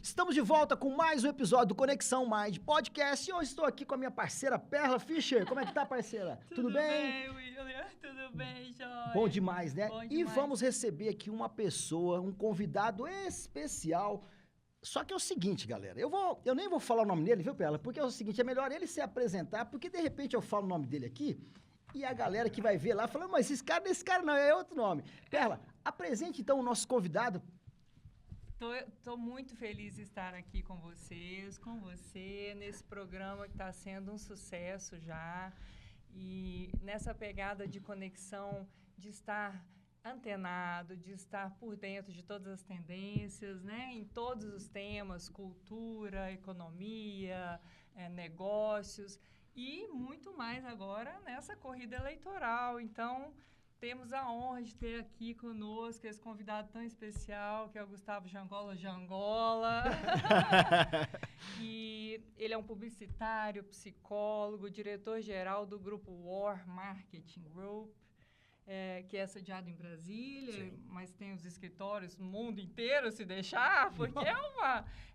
Estamos de volta com mais um episódio do Conexão Mind Podcast e hoje estou aqui com a minha parceira Perla Fischer. Como é que tá, parceira? Tudo bem, William? Tudo bem, Joy? Bom demais, né? Bom E demais. vamos receber aqui uma pessoa, um convidado especial. Só que é o seguinte, galera, eu nem vou falar o nome dele, viu, Perla? Porque é o seguinte, é melhor ele se apresentar, porque de repente eu falo o nome dele aqui e a galera que vai ver lá fala, mas esse cara não, é outro nome. Perla, apresente então o nosso convidado. Tô muito feliz de estar aqui com vocês, com você, nesse programa que está sendo um sucesso já. E nessa pegada de conexão, de estar antenado, de estar por dentro de todas as tendências, né? Em todos os temas, cultura, economia, negócios e muito mais agora nessa corrida eleitoral. Então, temos a honra de ter aqui conosco esse convidado tão especial, que é o Gustavo Jangola. E ele é um publicitário, psicólogo, diretor-geral do grupo War Marketing Group, que é sediado em Brasília, sim, mas tem os escritórios no mundo inteiro, se deixar, porque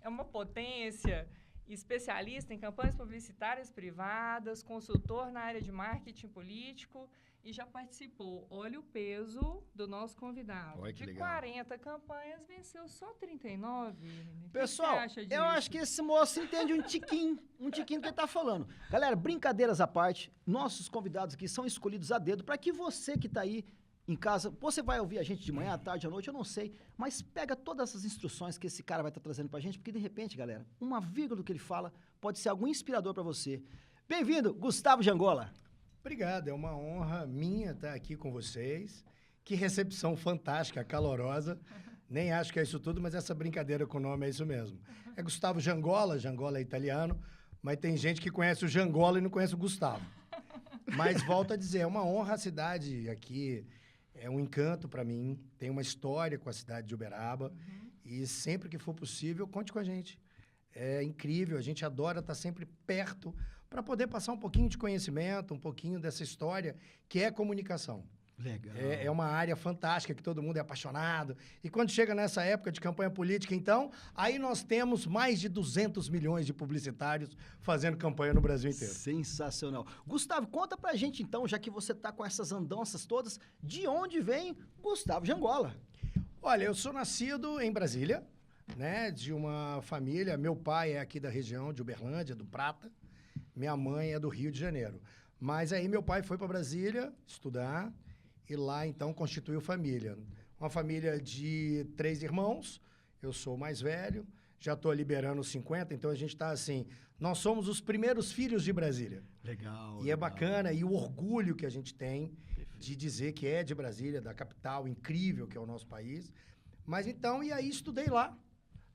é uma potência. Especialista em campanhas publicitárias privadas, consultor na área de marketing político e já participou, olha o peso do nosso convidado. Olha que de legal. 40 campanhas, venceu só 39. Pessoal, que você acha disso? Eu acho que esse moço entende um tiquinho do que ele tá falando. Galera, brincadeiras à parte, nossos convidados aqui são escolhidos a dedo para que você que tá aí em casa, você vai ouvir a gente de manhã, à tarde, à noite, eu não sei, mas pega todas essas instruções que esse cara vai estar trazendo pra gente, porque de repente, galera, uma vírgula do que ele fala pode ser algo inspirador pra você. Bem-vindo, Gustavo Jangola. Obrigado, é uma honra minha estar aqui com vocês. Que recepção fantástica, calorosa. Nem acho que é isso tudo, mas essa brincadeira com o nome é isso mesmo. É Gustavo Jangola, Jangola é italiano, mas tem gente que conhece o Jangola e não conhece o Gustavo. Mas volto a dizer, é uma honra a cidade aqui. É um encanto para mim, tem uma história com a cidade de Uberaba e sempre que for possível, conte com a gente. É incrível, a gente adora estar sempre perto para poder passar um pouquinho de conhecimento, um pouquinho dessa história que é comunicação. Legal. É uma área fantástica que todo mundo é apaixonado. E quando chega nessa época de campanha política, então, aí nós temos mais de 200 milhões de publicitários fazendo campanha no Brasil inteiro. Sensacional. Gustavo, conta pra gente então, já que você tá com essas andanças todas, de onde vem Gustavo Jangola? Olha, eu sou nascido em Brasília, né, de uma família, meu pai é aqui da região de Uberlândia, do Prata, minha mãe é do Rio de Janeiro. Mas aí meu pai foi para Brasília estudar, e lá, então, constituiu família. Uma família de 3 irmãos, eu sou o mais velho, já estou liberando os 50, então a gente está assim, nós somos os primeiros filhos de Brasília. Legal. E é bacana, e o orgulho que a gente tem de dizer que é de Brasília, da capital incrível que é o nosso país. Mas então, e aí estudei lá,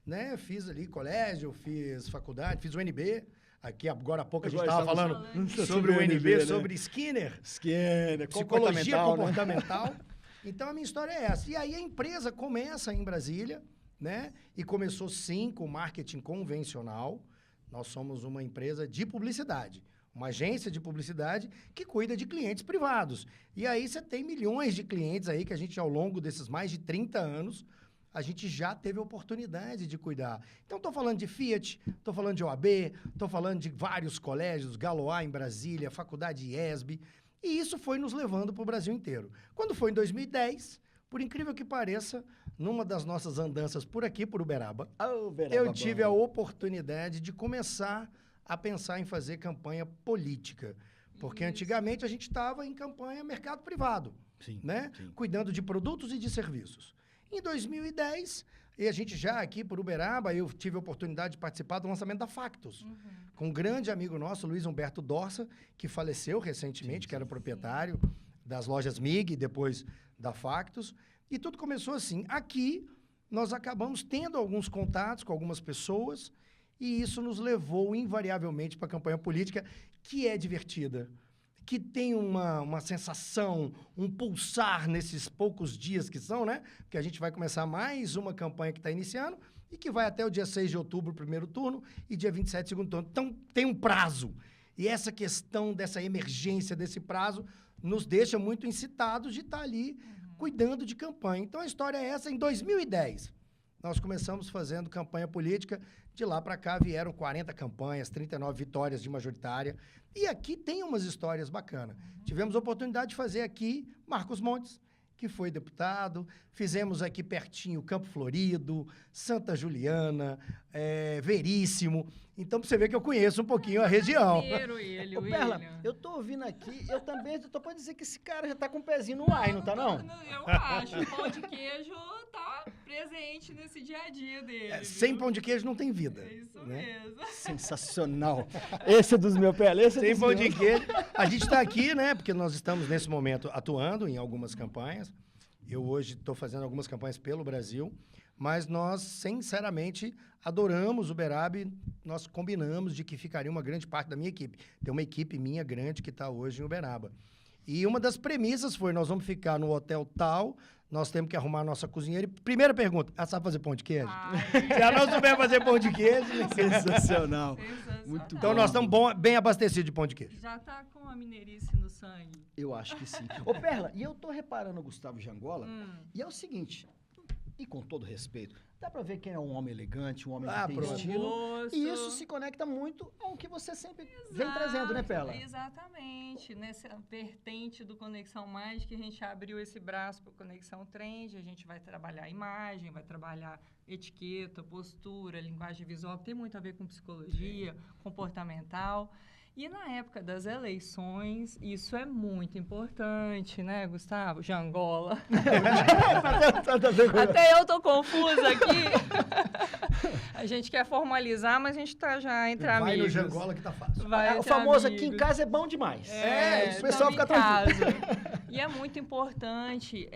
né? Fiz ali colégio, fiz faculdade, fiz o UNB. Aqui, agora há pouco, a gente estava falando sobre o UNB, né? Sobre Skinner. Skinner, psicologia comportamental. Né? Então, a minha história é essa. E aí, a empresa começa em Brasília, né? E começou, sim, com marketing convencional. Nós somos uma empresa de publicidade. Uma agência de publicidade que cuida de clientes privados. E aí, você tem milhões de clientes aí que a gente, ao longo desses mais de 30 anos... a gente já teve a oportunidade de cuidar. Então, estou falando de Fiat, estou falando de OAB, estou falando de vários colégios, Galois em Brasília, Faculdade IESB, e isso foi nos levando para o Brasil inteiro. Quando foi em 2010, por incrível que pareça, numa das nossas andanças por aqui, por Uberaba, eu tive a oportunidade de começar a pensar em fazer campanha política. Porque antigamente a gente estava em campanha mercado privado, sim, né? Sim. Cuidando de produtos e de serviços. Em 2010, e a gente já aqui por Uberaba, eu tive a oportunidade de participar do lançamento da Factus, com um grande amigo nosso, Luiz Humberto Dorsa, que faleceu recentemente, que era o proprietário das lojas MIG, depois da Factus. E tudo começou assim. Aqui, nós acabamos tendo alguns contatos com algumas pessoas, e isso nos levou invariavelmente para a campanha política, que é divertida, que tem uma sensação, um pulsar nesses poucos dias que são, né? Porque a gente vai começar mais uma campanha que está iniciando e que vai até o dia 6 de outubro, primeiro turno, e dia 27, segundo turno. Então, tem um prazo. E essa questão dessa emergência, desse prazo, nos deixa muito incitados de estar ali cuidando de campanha. Então, a história é essa. Em 2010, nós começamos fazendo campanha política. De lá para cá vieram 40 campanhas, 39 vitórias de majoritária. E aqui tem umas histórias bacanas. Tivemos a oportunidade de fazer aqui Marcos Montes, que foi deputado. Fizemos aqui pertinho Campo Florido, Santa Juliana, Veríssimo. Então, pra você ver que eu conheço um pouquinho a região. Ele, Ô, Perla, eu tô ouvindo aqui, eu também tô pra dizer que esse cara já tá com o pezinho no ar, não tá não? Eu acho. O pão de queijo tá presente nesse dia a dia dele. Sem pão de queijo não tem vida. É isso né? mesmo. Sensacional. Esse é dos meus, Perla, esse é Sem dos pão meus. de queijo. A gente está aqui, né? Porque nós estamos, nesse momento, atuando em algumas campanhas. Eu hoje estou fazendo algumas campanhas pelo Brasil. Mas nós, sinceramente, adoramos o Uberaba. Nós combinamos de que ficaria uma grande parte da minha equipe. Tem uma equipe minha grande que está hoje em Uberaba. E uma das premissas foi, nós vamos ficar no hotel tal, nós temos que arrumar a nossa cozinheira. E primeira pergunta, ela sabe fazer pão de queijo? Se ela não souber fazer pão de queijo... Sensacional. Sensacional. Muito Então bom. nós estamos bem abastecidos de pão de queijo. Já tá com a mineirice no sangue. Eu acho que sim. Ô, Perla, e eu tô reparando o Gustavo Jangola, e é o seguinte, e com todo respeito, dá pra ver que é um homem elegante, um homem que tem pronto. estilo, Gosto. e isso se conecta muito ao que você sempre vem trazendo, né, Perla? Exatamente. Nessa vertente do Conexão Mais, que a gente abriu esse braço para o Conexão Trend, a gente vai trabalhar imagem, vai trabalhar etiqueta, postura, linguagem visual, que tem muito a ver com psicologia, comportamental. E na época das eleições, isso é muito importante, né, Gustavo? Jangola. Até eu tô confusa aqui. A gente quer formalizar, mas a gente tá já entre Vai amigos. no Jangola que tá fácil. Vai o entre famoso amigos. aqui em casa é bom demais. É, o pessoal tamo fica em tranquilo. casa. E é muito importante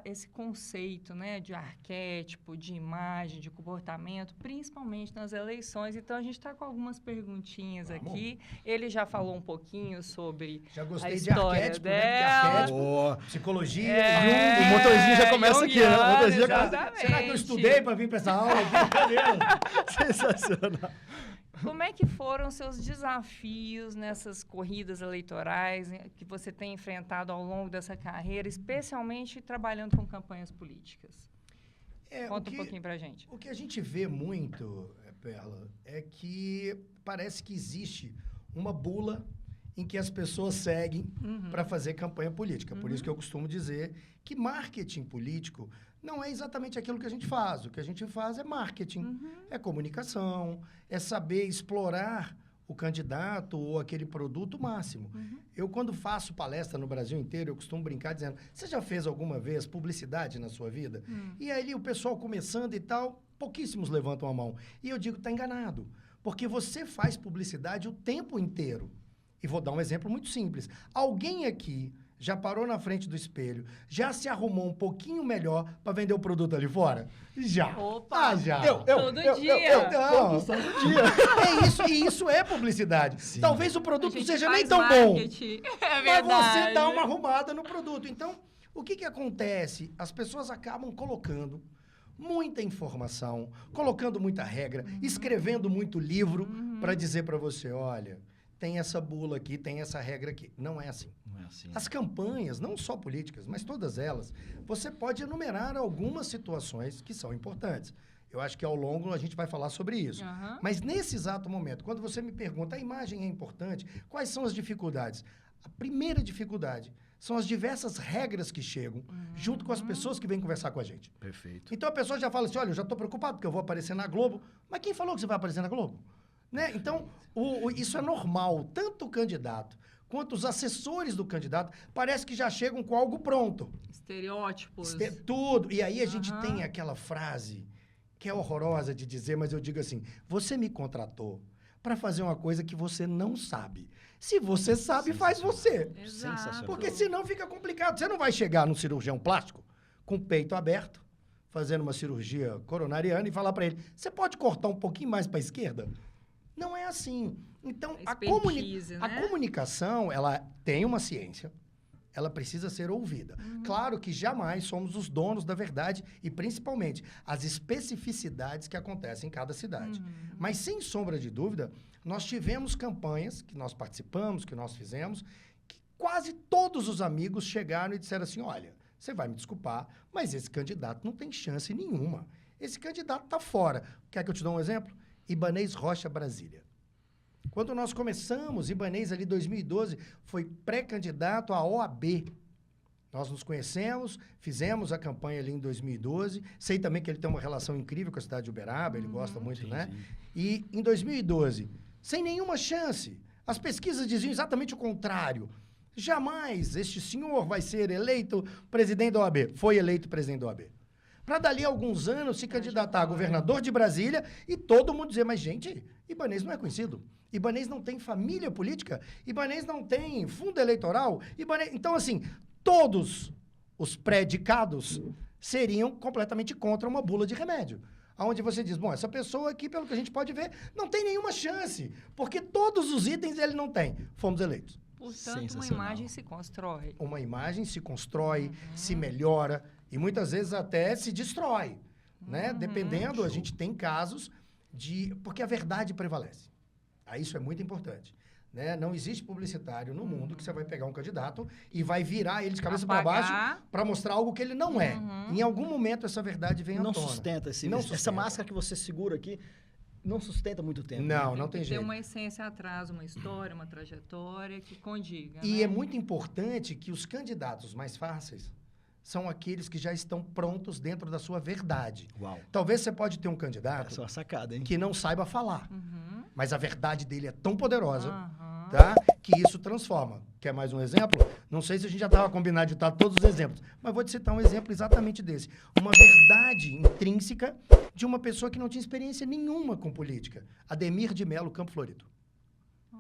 esse conceito, né, de arquétipo, de imagem, de comportamento, principalmente nas eleições. Então, a gente está com algumas perguntinhas aqui. Ele já falou um pouquinho sobre Já a gostei de história arquétipo, né? dela. Porque arquétipo, Boa. psicologia, É, Jung, o motorzinho já começa aqui, né? O junguiano, motorzinho já começa- exatamente. Será que eu estudei para vir para essa aula aqui? Meu Deus. Sensacional. Como é que foram seus desafios nessas corridas eleitorais que você tem enfrentado ao longo dessa carreira, especialmente trabalhando com campanhas políticas? Conta um pouquinho pra gente. O que a gente vê muito, Perla, é que parece que existe uma bula em que as pessoas seguem para fazer campanha política. Por isso que eu costumo dizer que marketing político não é exatamente aquilo que a gente faz. O que a gente faz é marketing, é comunicação, é saber explorar o candidato ou aquele produto máximo. Eu, quando faço palestra no Brasil inteiro, eu costumo brincar dizendo, você já fez alguma vez publicidade na sua vida? E aí o pessoal começando e tal, pouquíssimos levantam a mão. E eu digo, tá enganado, porque você faz publicidade o tempo inteiro. E vou dar um exemplo muito simples. Alguém aqui já parou na frente do espelho, já se arrumou um pouquinho melhor para vender o produto ali fora? Já. Opa! Já. Todo dia. Não. Todo dia. É isso, e isso é publicidade. Sim. Talvez o A produto gente seja faz nem tão bom, marketing. É mas verdade. você dá uma arrumada no produto. Então, o que acontece? As pessoas acabam colocando muita informação, colocando muita regra, escrevendo muito livro para dizer para você, olha, tem essa bula aqui, tem essa regra aqui. Não é assim. Não é assim. As campanhas, não só políticas, mas todas elas, você pode enumerar algumas situações que são importantes. Eu acho que ao longo a gente vai falar sobre isso. Mas nesse exato momento, quando você me pergunta, a imagem é importante, quais são as dificuldades? A primeira dificuldade são as diversas regras que chegam junto com as pessoas que vêm conversar com a gente. Perfeito. Então a pessoa já fala assim, olha, eu já estou preocupado porque eu vou aparecer na Globo. Mas quem falou que você vai aparecer na Globo? Né? Então, isso é normal. Tanto o candidato quanto os assessores do candidato parece que já chegam com algo pronto. Estereótipos. Tudo. E aí a gente tem aquela frase que é horrorosa de dizer, mas eu digo assim, você me contratou para fazer uma coisa que você não sabe. Se você sabe, faz você. Exato. Sensacional. Porque senão fica complicado. Você não vai chegar num cirurgião plástico com o peito aberto, fazendo uma cirurgia coronariana e falar para ele, você pode cortar um pouquinho mais para a esquerda? Não é assim. Então, a Expertise, né? comunicação, ela tem uma ciência, ela precisa ser ouvida. Claro que jamais somos os donos da verdade e, principalmente, as especificidades que acontecem em cada cidade. Mas, sem sombra de dúvida, nós tivemos campanhas que nós participamos, que nós fizemos, que quase todos os amigos chegaram e disseram assim, olha, você vai me desculpar, mas esse candidato não tem chance nenhuma. Esse candidato está fora. Quer que eu te dê um exemplo? Ibanez Rocha, Brasília. Quando nós começamos, Ibanez ali em 2012 foi pré-candidato à OAB. Nós nos conhecemos, fizemos a campanha ali em 2012. Sei também que ele tem uma relação incrível com a cidade de Uberaba, ele gosta muito, né? Sim. E em 2012, sem nenhuma chance, as pesquisas diziam exatamente o contrário. Jamais este senhor vai ser eleito presidente da OAB. Foi eleito presidente da OAB. Para dali a alguns anos se candidatar a governador de Brasília e todo mundo dizer, mas gente, Ibanez não é conhecido. Ibanez não tem família política. Ibanez não tem fundo eleitoral. Então, assim, todos os predicados seriam completamente contra uma bula de remédio. Onde você diz, bom, essa pessoa aqui, pelo que a gente pode ver, não tem nenhuma chance, porque todos os itens ele não tem. Fomos eleitos. Portanto, uma imagem se constrói. Uma imagem se constrói, se melhora e muitas vezes até se destrói, né? Dependendo, a gente tem casos de... Porque a verdade prevalece. Isso é muito importante. Né? Não existe publicitário no mundo que você vai pegar um candidato e vai virar ele de cabeça para baixo para mostrar algo que ele não é. Em algum momento essa verdade vem à tona. Sustenta essa máscara que você segura aqui não sustenta muito tempo. Não tem jeito. Tem uma essência atrás, uma história, uma trajetória que condiga. E né? é muito importante que os candidatos mais fáceis são aqueles que já estão prontos dentro da sua verdade. Uau. Talvez você pode ter um candidato Essa é uma sacada, hein? que não saiba falar, mas a verdade dele é tão poderosa, Aham. tá? Que isso transforma. Quer mais um exemplo? Não sei se a gente já estava combinado de dar todos os exemplos, mas vou te citar um exemplo exatamente desse. Uma verdade intrínseca de uma pessoa que não tinha experiência nenhuma com política. Ademir de Mello, Campo Florido.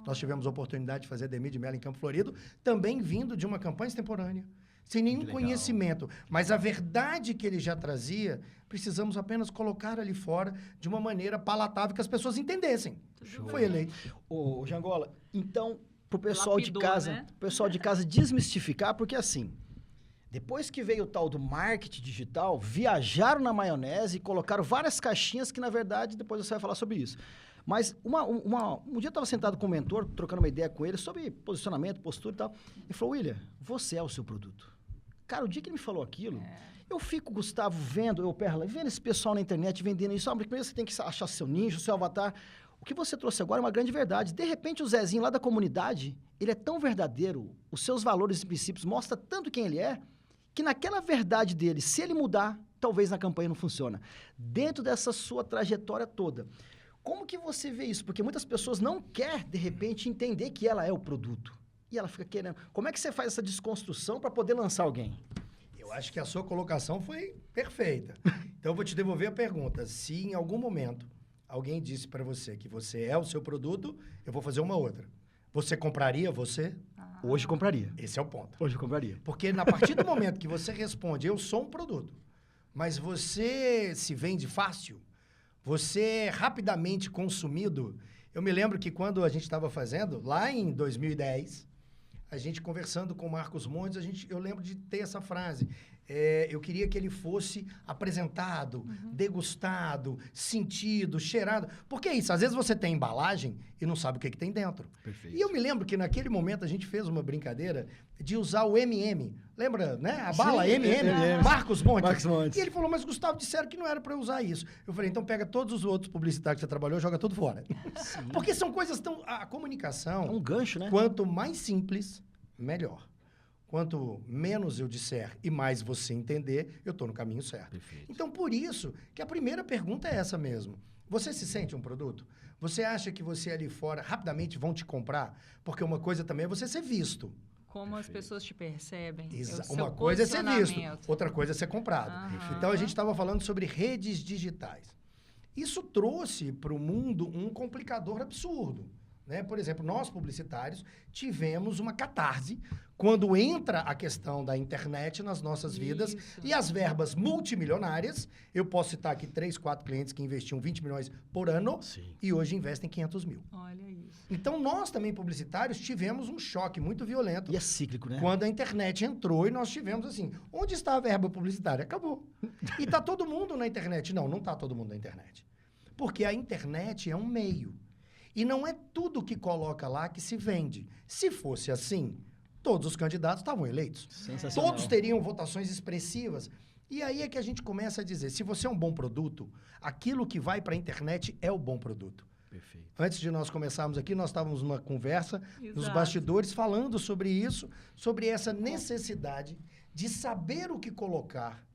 Nós tivemos a oportunidade de fazer Ademir de Mello em Campo Florido, também vindo de uma campanha extemporânea, sem nenhum conhecimento. Mas a verdade que ele já trazia, precisamos apenas colocar ali fora de uma maneira palatável que as pessoas entendessem. Foi eleito. Ô, Jangola, então, pro pessoal Lapidou, de casa, né? pro pessoal de casa desmistificar, porque assim, depois que veio o tal do marketing digital, viajaram na maionese e colocaram várias caixinhas que, na verdade, depois você vai falar sobre isso. Mas um dia eu estava sentado com o mentor, trocando uma ideia com ele sobre posicionamento, postura e tal. Ele falou, William, você é o seu produto. Cara, o dia que ele me falou aquilo, eu fico, Gustavo, Perla, vendo esse pessoal na internet vendendo isso. Primeiro você tem que achar seu nicho, seu avatar. O que você trouxe agora é uma grande verdade. De repente, o Zezinho lá da comunidade, ele é tão verdadeiro, os seus valores e princípios mostram tanto quem ele é, que naquela verdade dele, se ele mudar, talvez na campanha não funciona. Dentro dessa sua trajetória toda, como que você vê isso? Porque muitas pessoas não querem, de repente, entender que ela é o produto. E ela fica querendo... Como é que você faz essa desconstrução para poder lançar alguém? Eu acho que a sua colocação foi perfeita. Então, eu vou te devolver a pergunta. Se em algum momento alguém disse para você que você é o seu produto, eu vou fazer uma outra. Você compraria você? Hoje compraria. Esse é o ponto. Hoje eu compraria. Porque a partir do momento que você responde, eu sou um produto, mas você se vende fácil, você é rapidamente consumido. Eu me lembro que quando a gente estava fazendo, lá em 2010, a gente conversando com o Marcos Montes, eu lembro de ter essa frase. Eu queria que ele fosse apresentado, degustado, sentido, cheirado. Porque é isso, às vezes você tem embalagem e não sabe o que tem dentro. Perfeito. E eu me lembro que naquele momento a gente fez uma brincadeira de usar o M&M. Lembra, né? A bala Sim, M&M, M&M. Marcos Montes. Marcos Montes. E ele falou, mas Gustavo, disseram que não era para eu usar isso. Eu falei, então pega todos os outros publicitários que você trabalhou e joga tudo fora. Porque são coisas tão... A comunicação, É um gancho, né? quanto mais simples, melhor. Quanto menos eu disser e mais você entender, eu estou no caminho certo. Perfeito. Então, por isso que a primeira pergunta é essa mesmo. Você se sente um produto? Você acha que você ali fora rapidamente vão te comprar? Porque uma coisa também é você ser visto. Como as pessoas te percebem. Uma coisa é ser visto, outra coisa é ser comprado. Então, a gente estava falando sobre redes digitais. Isso trouxe para o mundo um complicador absurdo. Né? Por exemplo, nós publicitários tivemos uma catarse quando entra a questão da internet nas nossas vidas e as verbas multimilionárias. Eu posso citar aqui 3, 4 clientes que investiam 20 milhões por ano e hoje investem 500 mil. Olha isso. Então, nós também, publicitários, tivemos um choque muito violento. E é cíclico, né? Quando a internet entrou e nós tivemos assim, onde está a verba publicitária? Acabou. E está todo mundo na internet? Não está todo mundo na internet. Porque a internet é um meio. E não é tudo que coloca lá que se vende. Se fosse assim, todos os candidatos estavam eleitos. Sensacional. Todos teriam votações expressivas. E aí é que a gente começa a dizer, se você é um bom produto, aquilo que vai para a internet é o bom produto. Perfeito. Antes de nós começarmos aqui, nós estávamos numa conversa nos Exato. bastidores falando sobre isso, sobre essa necessidade de saber o que colocar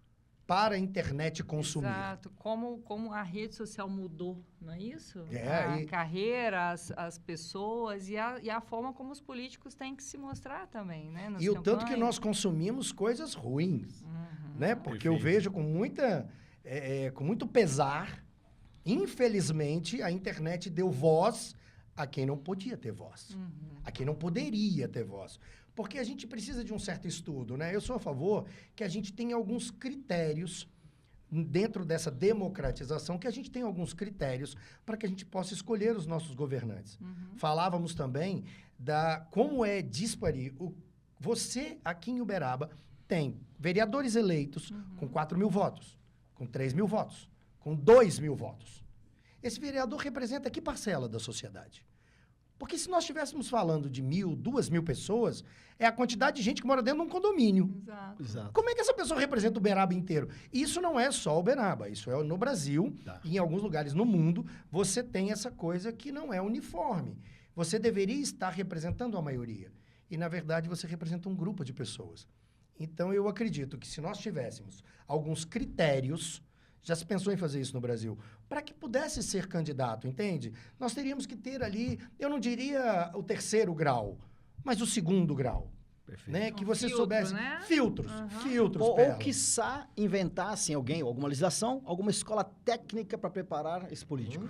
para a internet consumir. Exato. Como a rede social mudou, não é isso? É, A e- carreira, as pessoas e a forma como os políticos têm que se mostrar também, né? nas E o tanto que campanhas. nós consumimos coisas ruins, Uhum. né? Porque eu Perfeito. vejo com muito pesar, infelizmente, a internet deu voz a quem não podia ter voz, Uhum. a quem não poderia ter voz. Porque a gente precisa de um certo estudo, né? Eu sou a favor que a gente tenha alguns critérios dentro dessa democratização, que a gente tenha alguns critérios para que a gente possa escolher os nossos governantes. Uhum. Falávamos também da como é dispare. Você, aqui em Uberaba, tem vereadores eleitos com 4 mil votos, com 3 mil votos, com 2 mil votos. Esse vereador representa que parcela da sociedade? Porque se nós estivéssemos falando de 1.000, 2.000 pessoas, é a quantidade de gente que mora dentro de um condomínio. Exato. Exato. Como é que essa pessoa representa o Uberaba inteiro? Isso não é só Uberaba, isso é no Brasil Tá. e em alguns lugares no mundo, você tem essa coisa que não é uniforme. Você deveria estar representando a maioria. E, na verdade, você representa um grupo de pessoas. Então, eu acredito que se nós tivéssemos alguns critérios, já se pensou em fazer isso no Brasil, para que pudesse ser candidato, entende? Nós teríamos que ter ali, eu não diria o 3º grau, mas o 2º grau. Perfeito. Né? Que Um você filtro, soubesse. né? Filtros. Aham. Filtros, Ou Perla. quiçá, inventassem alguém, alguma legislação, alguma escola técnica para preparar esse político.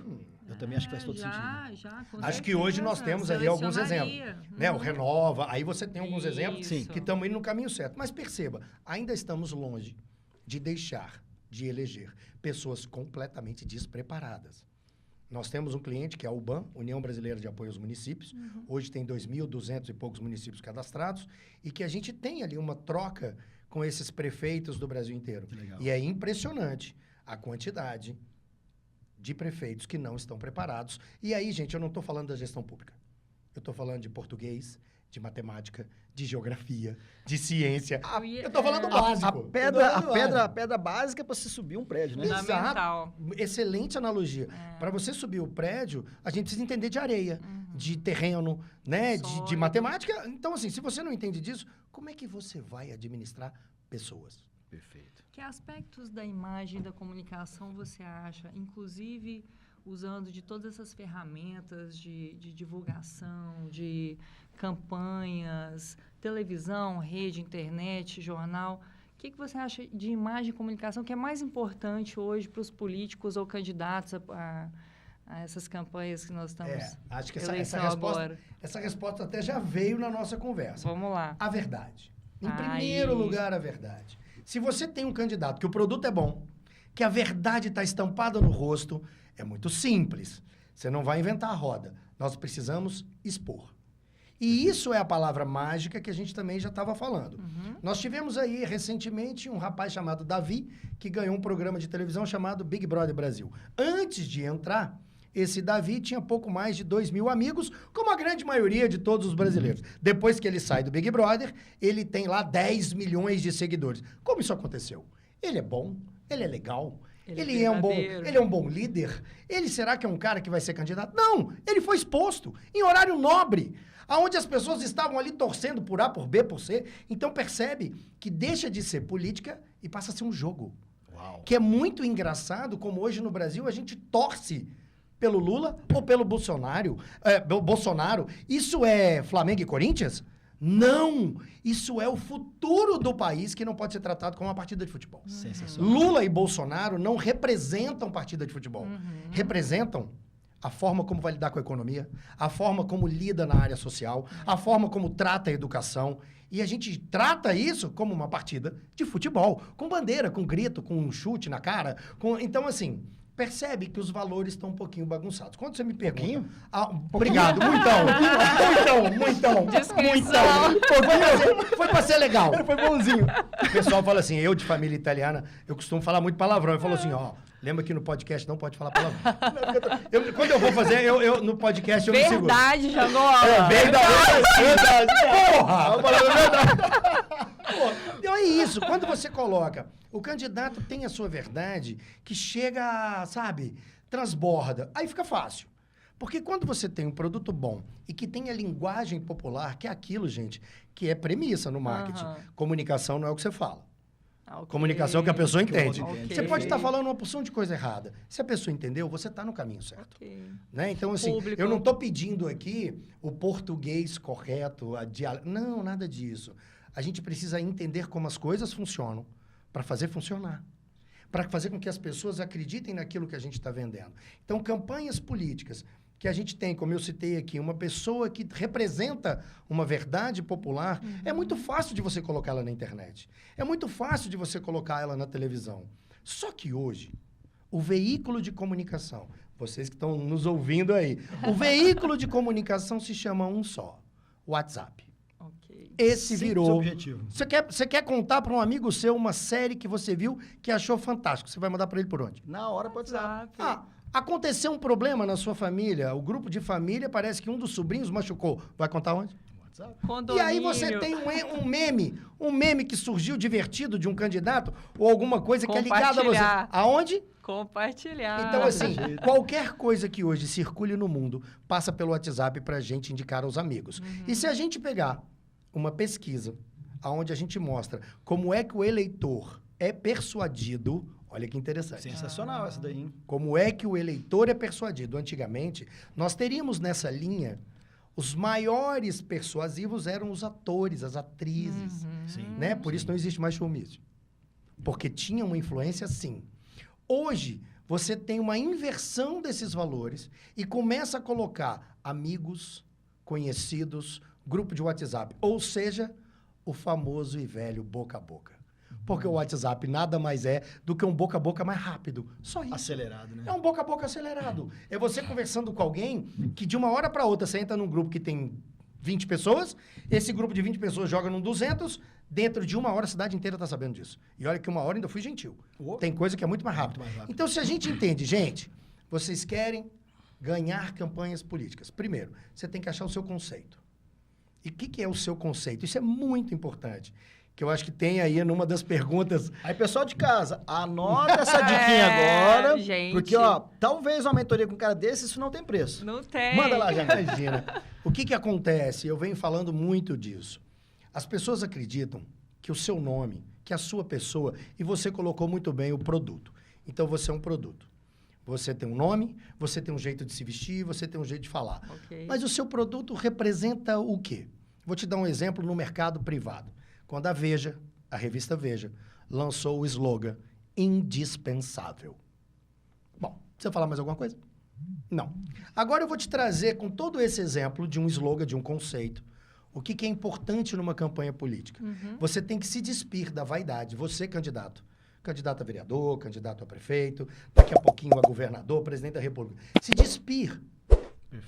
Eu também acho que faz todo sentido. Já, com Acho que certeza. hoje nós temos ali alguns Selecionaria. Né? O Uhum. Renova, aí você tem alguns exemplos Isso. que estamos indo no caminho certo. Mas perceba, ainda estamos longe de deixar de eleger pessoas completamente despreparadas. Nós temos um cliente que é a UBAN, União Brasileira de Apoio aos Municípios. Hoje tem 2.200 e poucos municípios cadastrados e que a gente tem ali uma troca com esses prefeitos do Brasil inteiro. Que legal. E é impressionante a quantidade de prefeitos que não estão preparados. E aí, gente, eu não estou falando da gestão pública. Eu estou falando de português, de matemática, de geografia, de ciência. Eu estou falando básico. A Eu tô pedra, falando básico. a pedra básica para se subir um prédio, né? Exato. Fundamental. Excelente analogia. É. Para você subir o prédio, a gente precisa entender de areia, de terreno, né? De Sólido. matemática. Então, assim, se você não entende disso, como é que você vai administrar pessoas? Perfeito. Que aspectos da imagem e da comunicação você acha, inclusive usando de todas essas ferramentas de divulgação, de campanhas, televisão, rede, internet, jornal, o que você acha de imagem e comunicação que é mais importante hoje para os políticos ou candidatos a essas campanhas que nós estamos acho que eleição agora? essa resposta até já veio na nossa conversa. Vamos lá. A verdade. Em Aí. primeiro lugar, a verdade. Se você tem um candidato que o produto é bom, que a verdade está estampada no rosto, é muito simples. Você não vai inventar a roda. Nós precisamos expor. E isso é a palavra mágica que a gente também já estava falando. Nós tivemos aí, recentemente, um rapaz chamado Davi, que ganhou um programa de televisão chamado Big Brother Brasil. Antes de entrar, esse Davi tinha pouco mais de 2.000 amigos, como a grande maioria de todos os brasileiros. Depois que ele sai do Big Brother, ele tem lá 10 milhões de seguidores. Como isso aconteceu? Ele é bom, ele é legal, Ele é verdadeiro. um bom líder. Ele será que é um cara que vai ser candidato? Não, ele foi exposto em horário nobre, aonde as pessoas estavam ali torcendo por A, por B, por C. Então percebe que deixa de ser política e passa a ser um jogo. Uau. Que é muito engraçado como hoje no Brasil a gente torce pelo Lula ou pelo Bolsonaro. Bolsonaro. Isso é Flamengo e Corinthians? Não! Isso é o futuro do país que não pode ser tratado como uma partida de futebol. Sensacional. Lula e Bolsonaro não representam partida de futebol. Representam a forma como vai lidar com a economia, a forma como lida na área social, a forma como trata a educação. E a gente trata isso como uma partida de futebol, com bandeira, com grito, com um chute na cara. Então, assim, percebe que os valores estão um pouquinho bagunçados. Quando você me pergunta... Pouquinho? Obrigado, muitão. Descrição. Foi pra ser legal. Foi bonzinho. O pessoal fala assim, eu de família italiana, eu costumo falar muito palavrão. Eu falo assim, ó, lembra que no podcast não pode falar palavrão. Quando eu vou fazer, eu no podcast eu me seguro. Verdade, Janola. Verdade. Porra! Então é isso. Quando você coloca O candidato tem a sua verdade que chega, sabe, transborda. Aí fica fácil. Porque quando você tem um produto bom e que tem a linguagem popular, que é aquilo, gente, que é premissa no marketing. Comunicação não é o que você fala. Comunicação é o que a pessoa entende. Você pode estar falando uma porção de coisa errada. Se a pessoa entendeu, você está no caminho certo. Né? Então, assim, eu não estou pedindo aqui o português correto, a dialeto. Não, nada disso. A gente precisa entender como as coisas funcionam para fazer funcionar. Para fazer com que as pessoas acreditem naquilo que a gente está vendendo. Então, campanhas políticas que a gente tem, como eu citei aqui, uma pessoa que representa uma verdade popular, é muito fácil de você colocar ela na internet. É muito fácil de você colocar ela na televisão. Só que hoje, o veículo de comunicação, vocês que estão nos ouvindo aí, o veículo de comunicação se chama um só, WhatsApp. Esse virou... Você quer contar para um amigo seu uma série que você viu que achou fantástico? Você vai mandar para ele por onde? Na hora pode usar. Aconteceu um problema na sua família, o grupo de família parece que um dos sobrinhos machucou. Vai contar onde? Condomínio. E aí você tem um meme que surgiu divertido de um candidato ou alguma coisa que é ligada a você. Aonde? Compartilhar. Então, assim, qualquer coisa que hoje circule no mundo passa pelo WhatsApp para a gente indicar aos amigos. E se a gente pegar uma pesquisa onde a gente mostra como é que o eleitor é persuadido... Olha que interessante. Sensacional essa daí, hein? Como é que o eleitor é persuadido? Antigamente, nós teríamos nessa linha, os maiores persuasivos eram os atores, as atrizes. Né? Por isso não existe mais showmício. Porque tinha uma influência, sim. Hoje, você tem uma inversão desses valores e começa a colocar amigos, conhecidos, grupo de WhatsApp. Ou seja, o famoso e velho boca a boca. Porque o WhatsApp nada mais é do que um boca a boca mais rápido. Só isso. Acelerado, né? É um boca a boca acelerado. É você conversando com alguém que de uma hora para outra você entra num grupo que tem 20 pessoas, esse grupo de 20 pessoas joga num 200, dentro de uma hora a cidade inteira está sabendo disso. E olha que uma hora ainda fui gentil. Tem coisa que é muito mais rápido. Então, se a gente entende, gente, vocês querem ganhar campanhas políticas. Primeiro, você tem que achar o seu conceito. E o que é o seu conceito? Isso é muito importante. Que eu acho que tem aí numa das perguntas. Aí, pessoal de casa, anota essa diquinha agora. Gente. Porque, ó, talvez uma mentoria com um cara desse, isso não tem preço. Não tem. Manda lá, gente. Imagina. O que acontece? Eu venho falando muito disso. As pessoas acreditam que o seu nome, que a sua pessoa, e você colocou muito bem o produto. Então, você é um produto. Você tem um nome, você tem um jeito de se vestir, você tem um jeito de falar. Mas o seu produto representa o quê? Vou te dar um exemplo no mercado privado. Quando a Veja, a revista Veja, lançou o slogan indispensável. Bom, você falar mais alguma coisa? Não. Agora eu vou te trazer com todo esse exemplo de um slogan, de um conceito, o que é importante numa campanha política. Você tem que se despir da vaidade. Você, candidato. Candidato a vereador, candidato a prefeito, daqui a pouquinho a governador, presidente da república. Se despir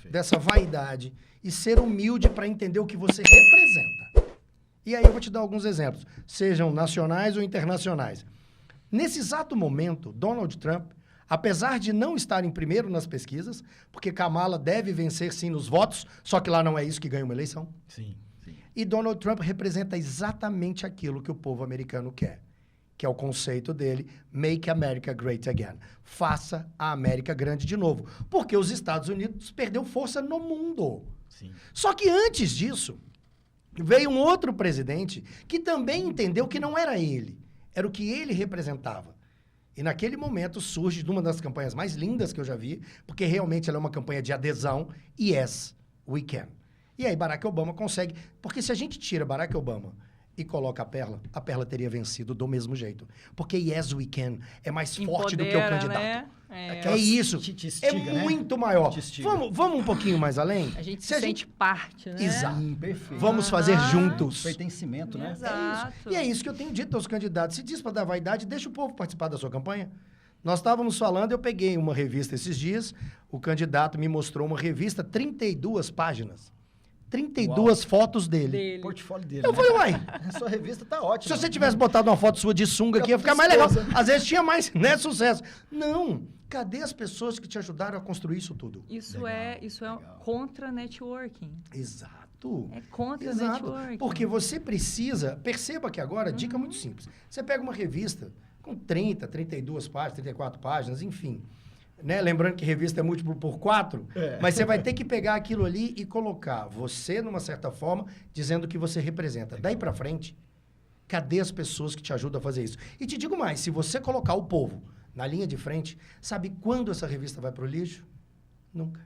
dessa vaidade e ser humilde para entender o que você representa. E aí eu vou te dar alguns exemplos, sejam nacionais ou internacionais. Nesse exato momento, Donald Trump, apesar de não estar em primeiro nas pesquisas, porque Kamala deve vencer sim nos votos, só que lá não é isso que ganha uma eleição. Sim. E Donald Trump representa exatamente aquilo que o povo americano quer, que é o conceito dele, Make America Great Again. Faça a América grande de novo. Porque os Estados Unidos perdeu força no mundo. Sim. Só que antes disso, veio um outro presidente que também entendeu que não era ele, era o que ele representava. E naquele momento surge uma das campanhas mais lindas que eu já vi, porque realmente ela é uma campanha de adesão, Yes, We Can. E aí Barack Obama consegue, porque se a gente tira Barack Obama e coloca a Perla teria vencido do mesmo jeito. Porque Yes, We Can é mais forte do que o candidato. Né? É isso. Estiga, é muito maior. Vamos um pouquinho mais além? A gente se sente parte, né? Exato. Perfeito. Vamos fazer juntos. Pertencimento, né? Exato. É isso. E é isso que eu tenho dito aos candidatos. Se diz para dar vaidade, deixa o povo participar da sua campanha. Nós estávamos falando, eu peguei uma revista esses dias, o candidato me mostrou uma revista, 32 páginas. 32 fotos dele. Portfólio dele. Eu falei, uai. A sua revista tá ótima. Se você tivesse botado uma foto sua de sunga aqui, ia ficar mais legal. Às vezes tinha mais, né, sucesso. Não. Cadê as pessoas que te ajudaram a construir isso tudo? Isso é contra networking. Exato. É contra networking. Porque você precisa... Perceba que agora, dica muito simples. Você pega uma revista com 30, 32 páginas, 34 páginas, enfim. Né? Lembrando que revista é múltiplo por 4, mas você vai ter que pegar aquilo ali e colocar você, numa certa forma, dizendo o que você representa. Daí para frente, cadê as pessoas que te ajudam a fazer isso? E te digo mais, se você colocar o povo na linha de frente, sabe quando essa revista vai para o lixo? Nunca.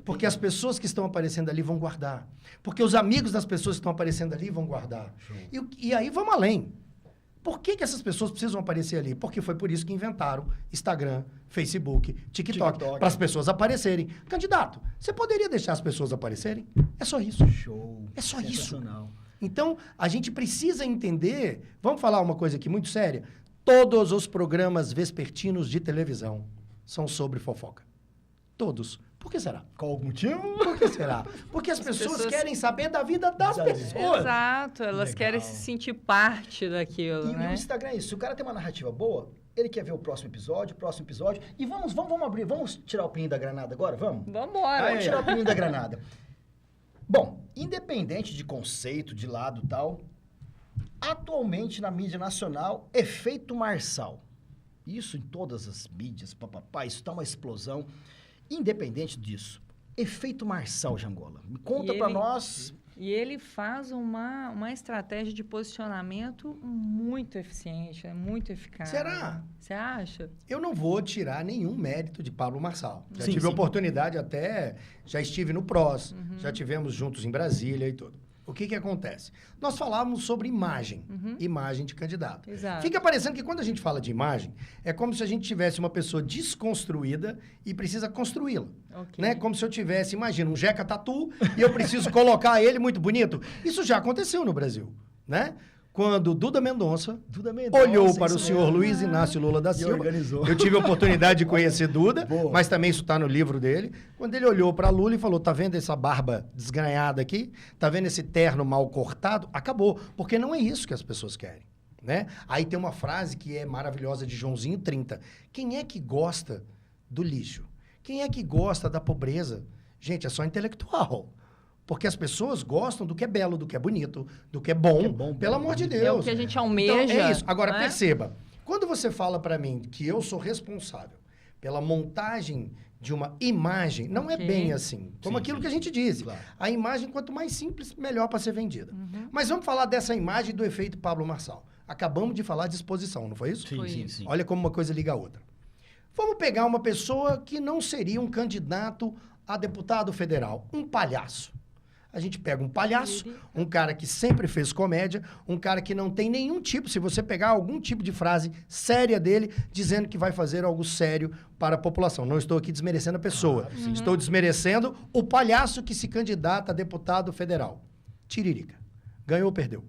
Porque as pessoas que estão aparecendo ali vão guardar. Porque os amigos das pessoas que estão aparecendo ali vão guardar. E aí vamos além. Por que essas pessoas precisam aparecer ali? Porque foi por isso que inventaram Instagram, Facebook, TikTok. Para as pessoas aparecerem. Candidato, você poderia deixar as pessoas aparecerem? É só isso. Show. É só isso. Então, a gente precisa entender... Vamos falar uma coisa aqui muito séria. Todos os programas vespertinos de televisão são sobre fofoca. Todos. Por que será? Qual o motivo? Por que será? Porque as pessoas querem saber da vida das pessoas. Exato, elas querem se sentir parte daquilo, E o Instagram é isso. Se o cara tem uma narrativa boa, ele quer ver o próximo episódio. E vamos abrir, vamos tirar o pininho da granada agora, vamos? Vambora. Vamos tirar o pininho da granada. Bom, independente de conceito, de lado e tal, atualmente na mídia nacional, efeito Marçal. Isso em todas as mídias, papapá, isso tá uma explosão. Independente disso, efeito Marçal, Jangola. Me conta pra nós. E ele faz uma estratégia de posicionamento muito eficiente, muito eficaz. Será? Você acha? Eu não vou tirar nenhum mérito de Pablo Marçal. Já Sim, tive sim. oportunidade até, já estive no PROS, já tivemos juntos em Brasília e tudo. O que acontece? Nós falávamos sobre imagem, imagem de candidato. Exato. Fica parecendo que quando a gente fala de imagem, é como se a gente tivesse uma pessoa desconstruída e precisa construí-la. Ok. Né? Como se eu tivesse, imagina, um Jeca Tatu e eu preciso colocar ele muito bonito. Isso já aconteceu no Brasil, né? Quando Duda Mendonça olhou para o senhor Luiz Inácio Lula da Silva. Organizou. Eu tive a oportunidade de conhecer Duda, Boa. mas também isso está no livro dele. Quando ele olhou para Lula e falou, tá vendo essa barba desgranhada aqui? Tá vendo esse terno mal cortado? Acabou, porque não é isso que as pessoas querem, né? Aí tem uma frase que é maravilhosa de Joãozinho 30. Quem é que gosta do lixo? Quem é que gosta da pobreza? Gente, é só intelectual. Porque as pessoas gostam do que é belo, do que é bonito, do que é bom, pelo amor de Deus. É o que a gente almeja. Então, é isso. Agora, né? perceba, quando você fala para mim que eu sou responsável pela montagem de uma imagem, não é bem assim. Como aquilo que a gente diz. Claro. A imagem, quanto mais simples, melhor para ser vendida. Mas vamos falar dessa imagem do efeito Pablo Marçal. Acabamos de falar de exposição, não foi isso? Foi isso. Olha como uma coisa liga a outra. Vamos pegar uma pessoa que não seria um candidato a deputado federal, um palhaço. A gente pega um palhaço, um cara que sempre fez comédia, um cara que não tem nenhum tipo, se você pegar algum tipo de frase séria dele, dizendo que vai fazer algo sério para a população. Não estou aqui desmerecendo a pessoa, estou desmerecendo o palhaço que se candidata a deputado federal. Tiririca. Ganhou ou perdeu?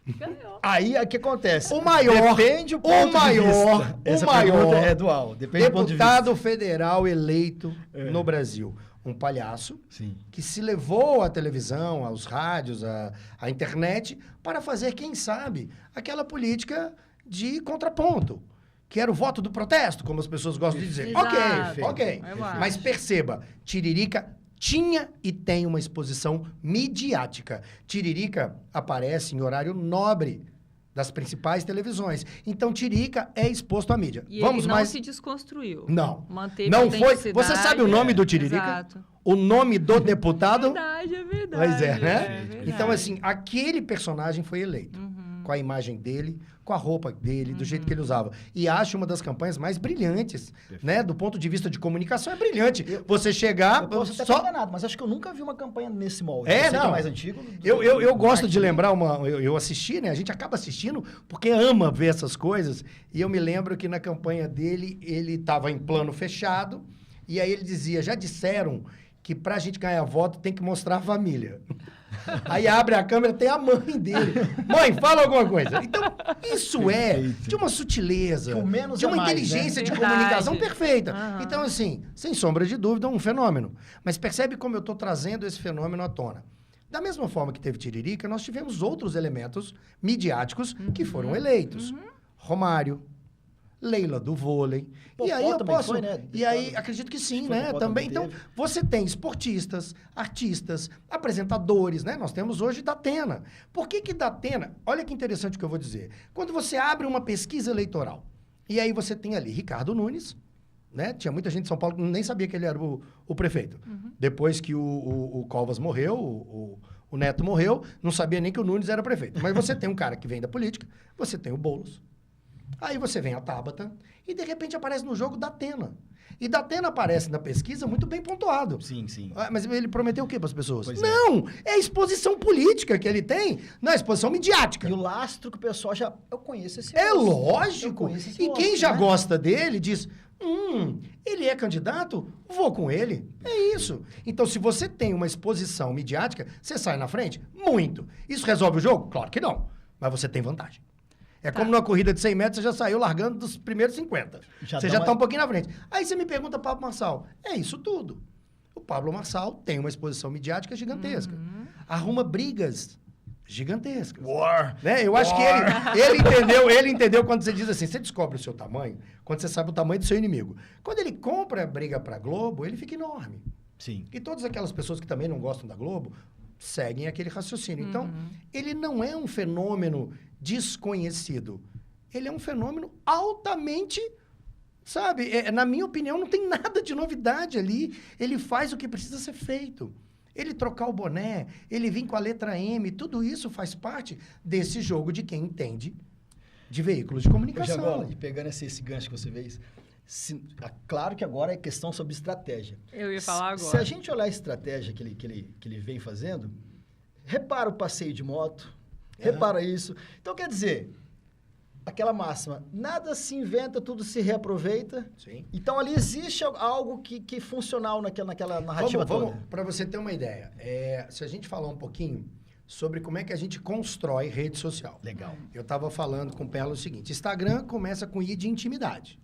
Ganhou. Aí é que acontece. O maior, Depende do ponto de vista. Essa pergunta é dual. Depende do ponto de vista. Deputado federal eleito no Brasil. Um palhaço Sim. que se levou à televisão, aos rádios, à internet, para fazer, quem sabe, aquela política de contraponto, que era o voto do protesto, como as pessoas gostam de dizer. Exato. Ok. Eu acho. Mas perceba, Tiririca tinha e tem uma exposição midiática. Tiririca aparece em horário nobre das principais televisões. Então, Tiririca é exposto à mídia. E Vamos ele não mais... se desconstruiu. Não. Manteve Não a foi. autenticidade. Você sabe o nome do Tiririca? Exato. O nome do deputado? É verdade. Pois é, né? verdade. Então, assim, aquele personagem foi eleito. Com a imagem dele, com a roupa dele, do jeito que ele usava. E acho uma das campanhas mais brilhantes, né? Do ponto de vista de comunicação, é brilhante. Você chegar... Eu posso até estar enganado, mas acho que eu nunca vi uma campanha nesse molde. É, Você que não. é mais antigo. Eu gosto de lembrar uma... Eu assisti, né? A gente acaba assistindo porque ama ver essas coisas. E eu me lembro que na campanha dele, ele estava em plano fechado. E aí ele dizia, já disseram que pra gente ganhar voto tem que mostrar a família. Aí abre a câmera, tem a mãe dele. Mãe, fala alguma coisa. Então, isso é de uma sutileza, Que o menos de uma é mais, inteligência né? de Verdade. comunicação perfeita. Aham. Então, assim, sem sombra de dúvida, um fenômeno. Mas percebe como eu estou trazendo esse fenômeno à tona. Da mesma forma que teve Tiririca, nós tivemos outros elementos midiáticos que foram eleitos. Romário, Leila do vôlei. Popó e aí eu também posso... foi, né? E aí, acredito que sim, Foi, né? Popó Também. também Então, teve. você tem esportistas, artistas, apresentadores, né? Nós temos hoje Datena. Por que Datena... Olha que interessante o que eu vou dizer. Quando você abre uma pesquisa eleitoral, e aí você tem ali Ricardo Nunes, né? Tinha muita gente de São Paulo que nem sabia que ele era o prefeito. Depois que o Covas morreu, o Neto morreu, não sabia nem que o Nunes era prefeito. Mas você tem um cara que vem da política, você tem o Boulos. Aí você vem a Tabata e, de repente, aparece no jogo Datena. E Datena aparece na pesquisa muito bem pontuado. Sim, sim. Ah, mas ele prometeu o quê para as pessoas? Pois é. Não! É a exposição política que ele tem, não é a exposição midiática. E o lastro que o pessoal já... Eu conheço esse É moço. Eu lógico. conheço esse E moço, quem já né? gosta dele diz: ele é candidato, vou com ele. É isso. Então, se você tem uma exposição midiática, você sai na frente? Muito. Isso resolve o jogo? Claro que não. Mas você tem vantagem. É como numa corrida de 100 metros, você já saiu largando dos primeiros 50. Já você dá já uma- está um pouquinho na frente. Aí você me pergunta, Pablo Marçal, é isso tudo. O Pablo Marçal tem uma exposição midiática gigantesca. Arruma brigas gigantescas. War. Né? Eu acho que ele entendeu quando você diz assim, você descobre o seu tamanho, quando você sabe o tamanho do seu inimigo. Quando ele compra a briga pra Globo, ele fica enorme. Sim. E todas aquelas pessoas que também não gostam da Globo seguem aquele raciocínio. Então, ele não é um fenômeno desconhecido. Ele é um fenômeno altamente, sabe? Na minha opinião, não tem nada de novidade ali. Ele faz o que precisa ser feito. Ele trocar o boné, ele vir com a letra M, tudo isso faz parte desse jogo de quem entende de veículos de Ô, comunicação. Jagola, e pegando esse gancho que você fez, claro que agora é questão sobre estratégia. Eu ia falar Se a agora. gente olhar a estratégia que ele vem fazendo, repara o passeio de moto, repara isso. Então, quer dizer, aquela máxima, nada se inventa, tudo se reaproveita. Sim. Então, ali existe algo que é funcional naquela narrativa toda. Para você ter uma ideia, se a gente falar um pouquinho sobre como é que a gente constrói rede social. Legal. Eu estava falando com o Perla o seguinte, Instagram começa com I de intimidade,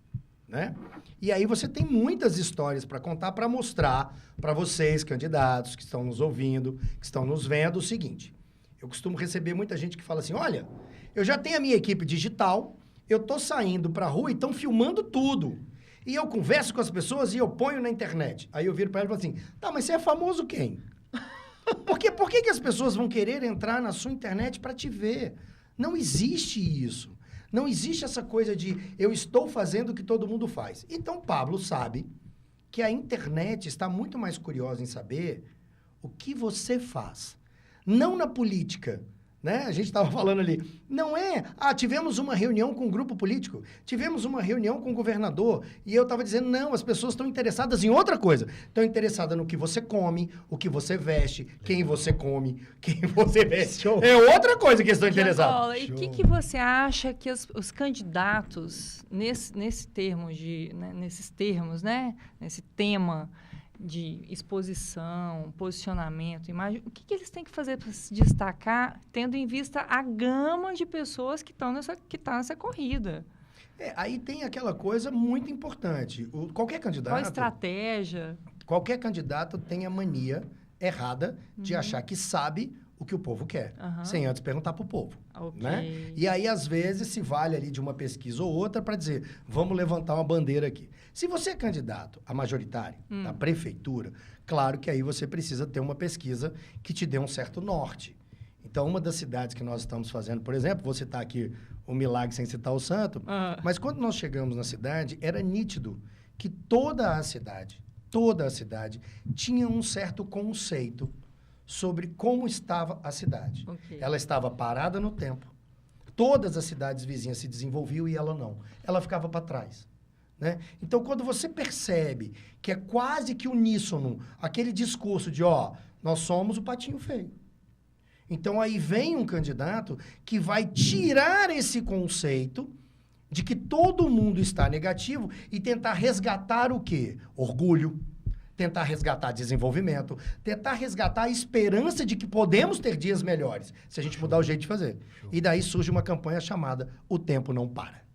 né? E aí você tem muitas histórias para contar, para mostrar para vocês, candidatos que estão nos ouvindo, que estão nos vendo, o seguinte. Eu costumo receber muita gente que fala assim, olha, eu já tenho a minha equipe digital, eu tô saindo para a rua e estão filmando tudo. E eu converso com as pessoas e eu ponho na internet. Aí eu viro para ela e falo assim, tá, mas você é famoso quem? Por que as pessoas vão querer entrar na sua internet para te ver? Não existe isso. Não existe essa coisa de eu estou fazendo o que todo mundo faz. Então, Pablo sabe que a internet está muito mais curiosa em saber o que você faz. Não na política, né? A gente estava falando ali. Não é, tivemos uma reunião com um grupo político, tivemos uma reunião com o governador, e eu estava dizendo, não, as pessoas estão interessadas em outra coisa. Estão interessadas no que você come, o que você veste, quem você come, quem você veste. Show. É outra coisa que eles estão interessados. Giancola, e o que você acha que os candidatos, nesses termos, né? Nesse tema de exposição, posicionamento, imagem, o que eles têm que fazer para se destacar, tendo em vista a gama de pessoas que estão nessa corrida? Aí tem aquela coisa muito importante. Qualquer candidato... Qual a estratégia? Qualquer candidato tem a mania errada de achar que sabe o que o povo quer, sem antes perguntar para o povo. Ok. Né? E aí, às vezes, se vale ali de uma pesquisa ou outra para dizer, vamos levantar uma bandeira aqui. Se você é candidato a majoritário da prefeitura, claro que aí você precisa ter uma pesquisa que te dê um certo norte. Então, uma das cidades que nós estamos fazendo, por exemplo, vou citar aqui o Milagre sem citar o santo, mas quando nós chegamos na cidade, era nítido que toda a cidade tinha um certo conceito sobre como estava a cidade. Ok. Ela estava parada no tempo. Todas as cidades vizinhas se desenvolviam e ela não. Ela ficava para trás. Né? Então, quando você percebe que é quase que uníssono aquele discurso de, nós somos o patinho feio. Então, aí vem um candidato que vai tirar esse conceito de que todo mundo está negativo e tentar resgatar o quê? Orgulho, tentar resgatar desenvolvimento, tentar resgatar a esperança de que podemos ter dias melhores, se a gente mudar o jeito de fazer. E daí surge uma campanha chamada O Tempo Não Para.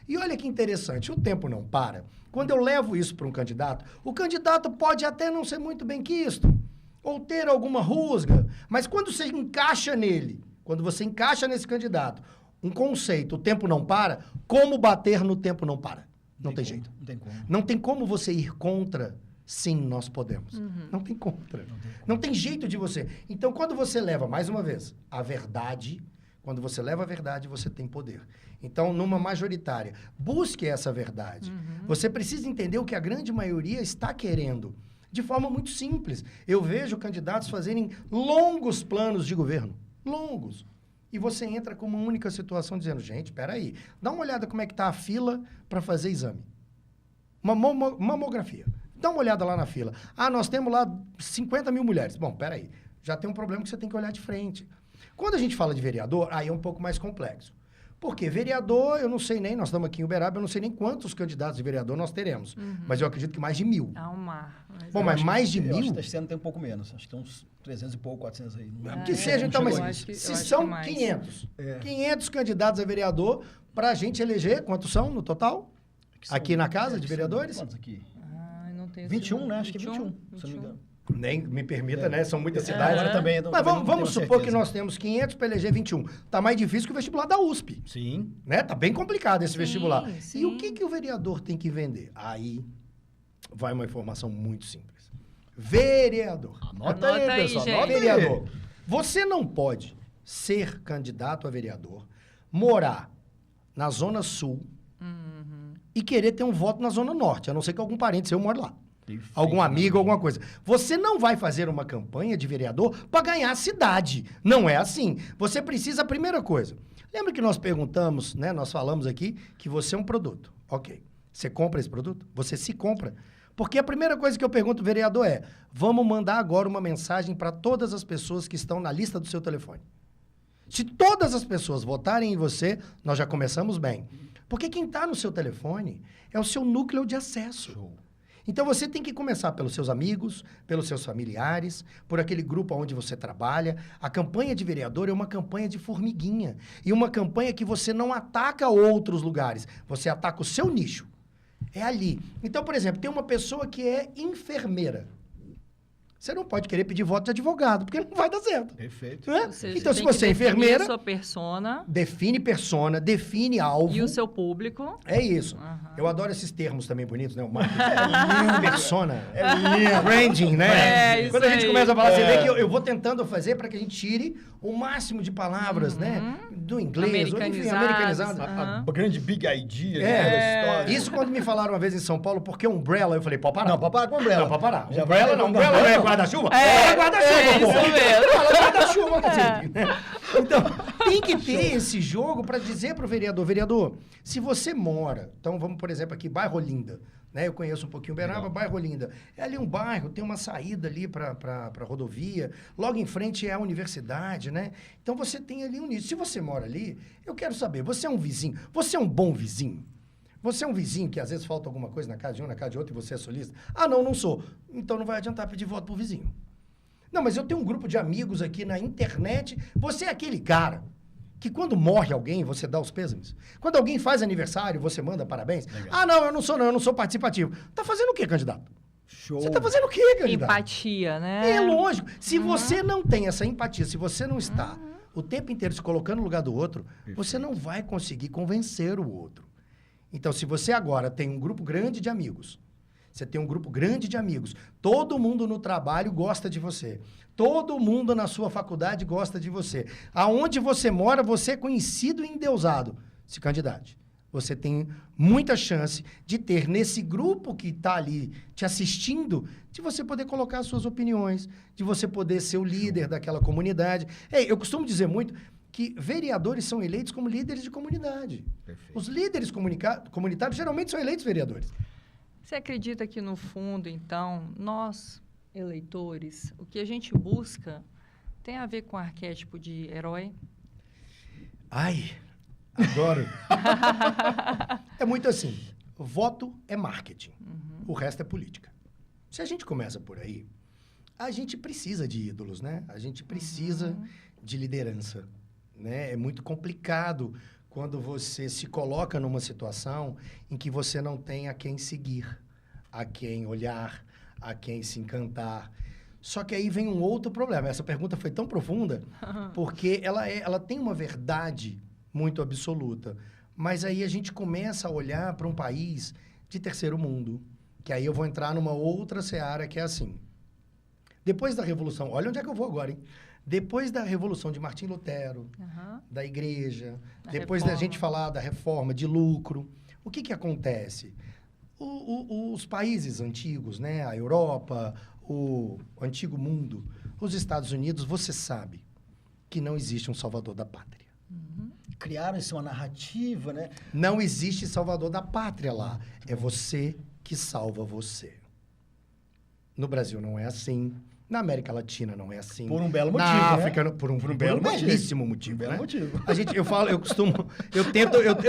E olha que interessante, o tempo não para. Quando eu levo isso para um candidato, o candidato pode até não ser muito benquisto, ou ter alguma rusga, mas quando você encaixa nele, quando você encaixa nesse candidato, um conceito, o tempo não para, como bater no tempo não para? Não tem jeito. Não tem como. Não tem como você ir contra. Sim, nós podemos. Não tem contra. Não tem jeito de você. Então, quando você leva, mais uma vez, a verdade, quando você leva a verdade, você tem poder. Então, numa majoritária, busque essa verdade. Você precisa entender o que a grande maioria está querendo. De forma muito simples. Eu vejo candidatos fazerem longos planos de governo. Longos. E você entra com uma única situação dizendo, gente, espera aí, dá uma olhada como é que está a fila para fazer exame. Uma mamografia. Dá uma olhada lá na fila. Ah, nós temos lá 50 mil mulheres. Bom, peraí. Já tem um problema que você tem que olhar de frente. Quando a gente fala de vereador, aí é um pouco mais complexo. Porque vereador, eu não sei nem, nós estamos aqui em Uberaba, eu não sei nem quantos candidatos de vereador nós teremos. Mas eu acredito que mais de 1.000. Há um mar. Bom, mas mais de 1.000? Eu acho que esse ano tem um pouco menos. Acho que tem uns 300 e pouco, 400 aí. Que seja, então, mas que se são 500. 500 candidatos a vereador, para a gente eleger, quantos são no total? Aqui na Casa de Vereadores? Quantos aqui? Não tenho 21, né? Acho que é 21, se eu não me engano. Nem me permita, né? São muitas cidades. Agora também. Mas vamos supor que nós temos 500 para eleger 21. Tá mais difícil que o vestibular da USP. Sim. Né? Tá bem complicado esse vestibular. Sim. E o que o vereador tem que vender? Aí vai uma informação muito simples. Vereador. Anota aí, pessoal. gente. Anota aí. Vereador. Você não pode ser candidato a vereador, morar na Zona Sul e querer ter um voto na Zona Norte, a não ser que algum parente seu more lá. Perfeito. Algum amigo, alguma coisa. Você não vai fazer uma campanha de vereador para ganhar a cidade. Não é assim. Você precisa, a primeira coisa. Lembra que nós perguntamos, né? Nós falamos aqui que você é um produto. Ok. Você compra esse produto? Você se compra. Porque a primeira coisa que eu pergunto, vereador, é: vamos mandar agora uma mensagem para todas as pessoas que estão na lista do seu telefone. Se todas as pessoas votarem em você, nós já começamos bem. Porque quem está no seu telefone é o seu núcleo de acesso. Show. Então, você tem que começar pelos seus amigos, pelos seus familiares, por aquele grupo onde você trabalha. A campanha de vereador é uma campanha de formiguinha. E uma campanha que você não ataca outros lugares. Você ataca o seu nicho. É ali. Então, por exemplo, tem uma pessoa que é enfermeira. Você não pode querer pedir voto de advogado, porque não vai dar certo. Perfeito. Não é? Ou seja, Então, se tem que você é definir enfermeira, a sua persona define persona, define alvo. e o seu público. É isso. Aham. Eu adoro esses termos também bonitos, né? O marketing. Persona. Branding, né? É, isso Quando a gente aí. começa a falar, você vê que eu vou tentando fazer para que a gente tire o máximo de palavras, né? Do inglês, ou enfim, americanizado. Aham. A grande big idea É. da história. Isso quando me falaram uma vez em São Paulo, porque umbrella, eu falei, pode parar. Não, pode parar com umbrella. Não, pode parar. Já Umbrella vai- não, umbrella não é guarda-chuva? É, guarda-chuva, é pô. isso mesmo. Fala guarda-chuva, cacete. Então, tem que ter esse jogo para dizer pro vereador, se você mora, então vamos, por exemplo, aqui, bairro Olinda, né? Eu conheço um pouquinho Uberaba, Legal. bairro Olinda. É ali um bairro, tem uma saída ali para rodovia, logo em frente é a universidade, né? Então você tem ali um nicho. Se você mora ali, eu quero saber, você é um vizinho, você é um bom vizinho? Você é um vizinho que às vezes falta alguma coisa na casa de um, na casa de outro e você é solista? Ah, não sou. Então não vai adiantar pedir voto pro vizinho. Não, mas eu tenho um grupo de amigos aqui na internet. Você é aquele cara que quando morre alguém, você dá os pêsames. Quando alguém faz aniversário, você manda parabéns. Legal. Ah, não, eu não sou participativo. Tá fazendo o quê, candidato? Show. Você tá fazendo o quê, candidato? Empatia, né? É lógico. Se você não tem essa empatia, se você não está o tempo inteiro se colocando no lugar do outro, você não vai conseguir convencer o outro. Então, se você agora tem um grupo grande de amigos, você tem um grupo grande de amigos, todo mundo no trabalho gosta de você, todo mundo na sua faculdade gosta de você, aonde você mora, você é conhecido e endeusado, se candidate. Você tem muita chance de ter nesse grupo que está ali te assistindo, de você poder colocar as suas opiniões, de você poder ser o líder daquela comunidade. Eu costumo dizer muito que vereadores são eleitos como líderes de comunidade. Perfeito. Os líderes comunitários geralmente são eleitos vereadores. Você acredita que, no fundo, então, nós, eleitores, o que a gente busca tem a ver com o arquétipo de herói? Ai, adoro. É muito assim, voto é marketing, o resto é política. Se a gente começa por aí, a gente precisa de ídolos, né? A gente precisa de liderança, né? É muito complicado quando você se coloca numa situação em que você não tem a quem seguir, a quem olhar, a quem se encantar. Só que aí vem um outro problema. Essa pergunta foi tão profunda porque ela tem uma verdade muito absoluta. Mas aí a gente começa a olhar para um país de terceiro mundo, que aí eu vou entrar numa outra seara que é assim. Depois da Revolução, olha onde é que eu vou agora, hein? Depois da Revolução de Martim Lutero, da igreja, depois da gente falar da reforma, de lucro, o que acontece? Os países antigos, né? A Europa, o antigo mundo, os Estados Unidos, você sabe que não existe um salvador da pátria. Criaram isso, uma narrativa, né? Não existe salvador da pátria lá. É você que salva você. No Brasil não é assim. Na América Latina não é assim. Por um belo motivo, Na né? África, por um belíssimo motivo, Belo né? motivo.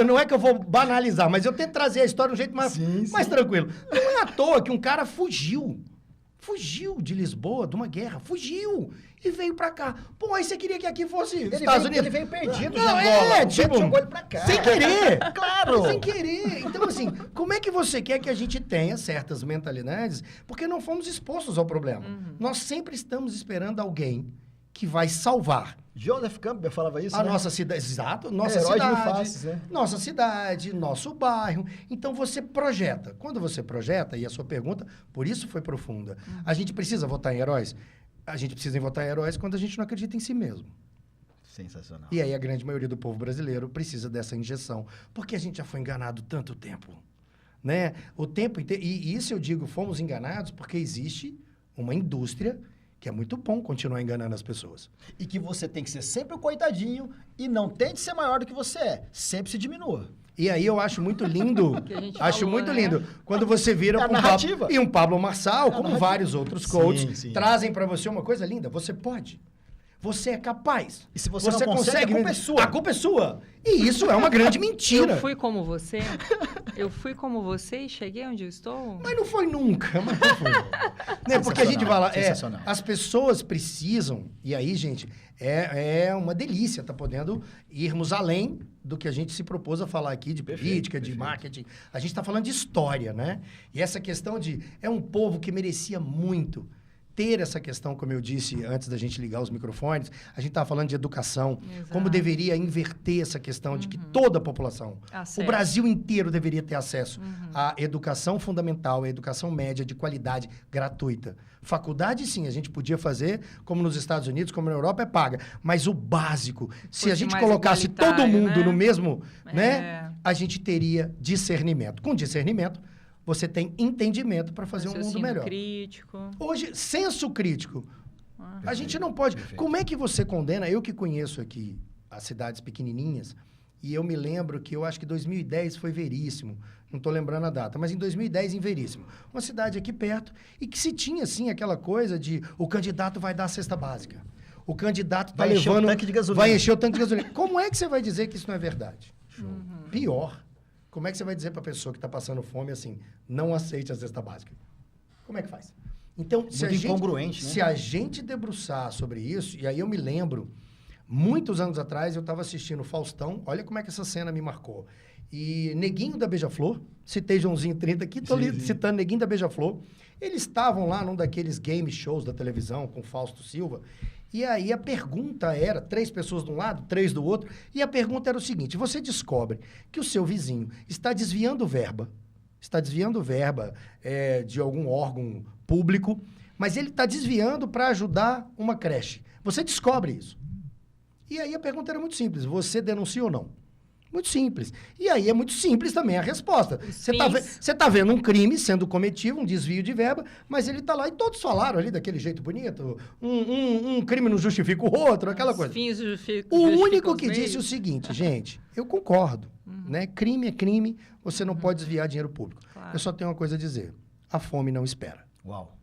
Não é que eu vou banalizar, mas eu tento trazer a história de um jeito mais tranquilo. Não é à toa que um cara fugiu de Lisboa, de uma guerra, fugiu e veio pra cá. Pô, aí você queria que aqui fosse Estados Unidos? Ele veio perdido Não, de Angola. tipo, jogou ele pra cá. sem querer. Claro. Sem querer. Então, assim, como é que você quer que a gente tenha certas mentalidades? Porque não fomos expostos ao problema. Nós sempre estamos esperando alguém que vai salvar. Joseph Campbell falava isso, A né? nossa cidade, exato, nossa Herói de mil cidade, faces, né? nossa cidade, nosso bairro. Então você projeta. Quando você projeta, e a sua pergunta, por isso foi profunda, a gente precisa votar em heróis? A gente precisa votar em heróis quando a gente não acredita em si mesmo. Sensacional. E aí a grande maioria do povo brasileiro precisa dessa injeção, porque a gente já foi enganado tanto tempo, né? O tempo inteiro, e isso eu digo, fomos enganados porque existe uma indústria que é muito bom continuar enganando as pessoas. E que você tem que ser sempre o coitadinho e não tente ser maior do que você é. Sempre se diminua. E aí eu acho muito lindo, Que a gente acho falou, muito né? lindo, quando você vira É a pra narrativa. E um Pablo Marçal, como narrativa. vários outros coaches, Sim. trazem pra você uma coisa linda. Você pode. Você é capaz. E se você não consegue, a culpa é sua. A culpa é sua. E isso é uma grande mentira. Eu fui como você? Eu fui como você e cheguei onde eu estou? Mas não foi nunca, mas não foi. Né? Porque a gente fala, Sensacional. as pessoas precisam, e aí, gente, é uma delícia tá podendo irmos além do que a gente se propôs a falar aqui de política, de marketing. A gente está falando de história, né? E essa questão de, é um povo que merecia muito ter essa questão, como eu disse antes da gente ligar os microfones, a gente estava falando de educação, Exato. como deveria inverter essa questão de que toda a população, Acesso. o Brasil inteiro deveria ter acesso à educação fundamental, à educação média de qualidade gratuita. Faculdade, sim, a gente podia fazer, como nos Estados Unidos, como na Europa, é paga. Mas o básico, se a Fosse gente mais colocasse todo igualitário, mundo né? no mesmo, É. né, a gente teria discernimento. Com discernimento, você tem entendimento para fazer um mundo Raciocínio melhor. crítico. Hoje, senso crítico. A gente não pode. Como é que você condena? Eu que conheço aqui as cidades pequenininhas, e eu me lembro que eu acho que 2010 foi Veríssimo. Não estou lembrando a data, mas em 2010 em Veríssimo. Uma cidade aqui perto, e que se tinha, assim, aquela coisa de o candidato vai dar a cesta básica. O candidato está Vai encher o levando... tanque de gasolina. Vai encher o tanque de gasolina. Como é que você vai dizer que isso não é verdade? Pior. Como é que você vai dizer para a pessoa que está passando fome assim, não aceite a cesta básica? Como é que faz? Então, Muito incongruente, né? se a gente debruçar sobre isso, e aí eu me lembro, muitos anos atrás, eu estava assistindo Faustão, olha como é que essa cena me marcou. E Neguinho da Beija-Flor, citei Joãozinho 30 aqui, estou citando Neguinho da Beija-Flor, eles estavam lá num daqueles game shows da televisão com Fausto Silva, e aí a pergunta era, 3 pessoas de um lado, 3 do outro, e a pergunta era o seguinte, você descobre que o seu vizinho está desviando verba de algum órgão público, mas ele está desviando para ajudar uma creche. Você descobre isso. E aí a pergunta era muito simples, você denuncia ou não? Muito simples. E aí é muito simples também a resposta. Você tá vendo um crime sendo cometido, um desvio de verba, mas ele está lá e todos falaram ali daquele jeito bonito, um crime não justifica o outro, aquela coisa. Fins justificam O os único que meios. disse o seguinte, gente, eu concordo, né? Crime é crime, você não pode desviar dinheiro público. Claro. Eu só tenho uma coisa a dizer, a fome não espera. Uau.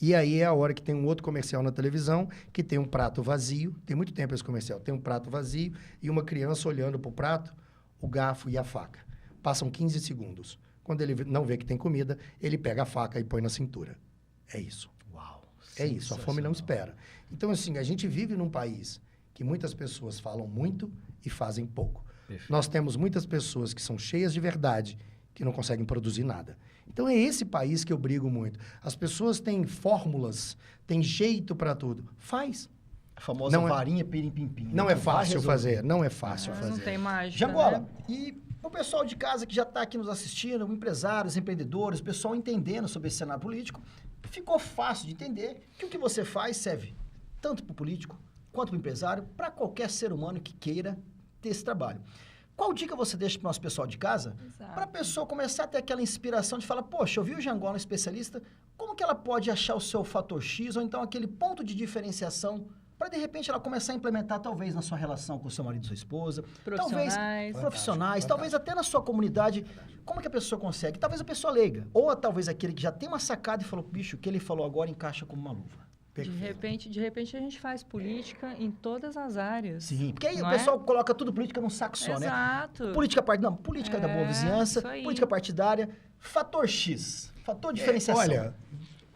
E aí é a hora que tem um outro comercial na televisão, que tem um prato vazio, tem muito tempo esse comercial, tem um prato vazio e uma criança olhando para o prato, o garfo e a faca. Passam 15 segundos. Quando ele não vê que tem comida, ele pega a faca e põe na cintura. É isso. Uau. É isso, a fome não espera. Então, assim, a gente vive num país que muitas pessoas falam muito e fazem pouco. Perfeito. Nós temos muitas pessoas que são cheias de verdade, que não conseguem produzir nada. Então, é esse país que eu brigo muito. As pessoas têm fórmulas, têm jeito para tudo. Faz. A famosa Não é- varinha pirim-pim-pim. Não né, é que vai fácil resolver. fazer, não é fácil Não fazer. tem mágica, Jangola, né? e o pessoal de casa que já está aqui nos assistindo, empresários, empreendedores, o pessoal entendendo sobre esse cenário político, ficou fácil de entender que o que você faz serve tanto para o político quanto para o empresário, para qualquer ser humano que queira ter esse trabalho. Qual dica você deixa para o nosso pessoal de casa? Exato. Para a pessoa começar a ter aquela inspiração de falar, poxa, eu vi o Jangola, um especialista, como que ela pode achar o seu fator X ou então aquele ponto de diferenciação para, de repente, ela começar a implementar, talvez, na sua relação com o seu marido e sua esposa, talvez Profissionais. profissionais, Fantástico. talvez até na sua comunidade. Como que a pessoa consegue? Talvez a pessoa leiga, ou talvez aquele que já tem uma sacada e falou, bicho, o que ele falou agora encaixa como uma luva. De repente a gente faz política em todas as áreas. Sim, porque aí Não o é? pessoal coloca tudo política num saco só, né? Exato. Política não, política da boa É, vizinhança, isso aí. política partidária, fator X, fator diferenciação. Olha,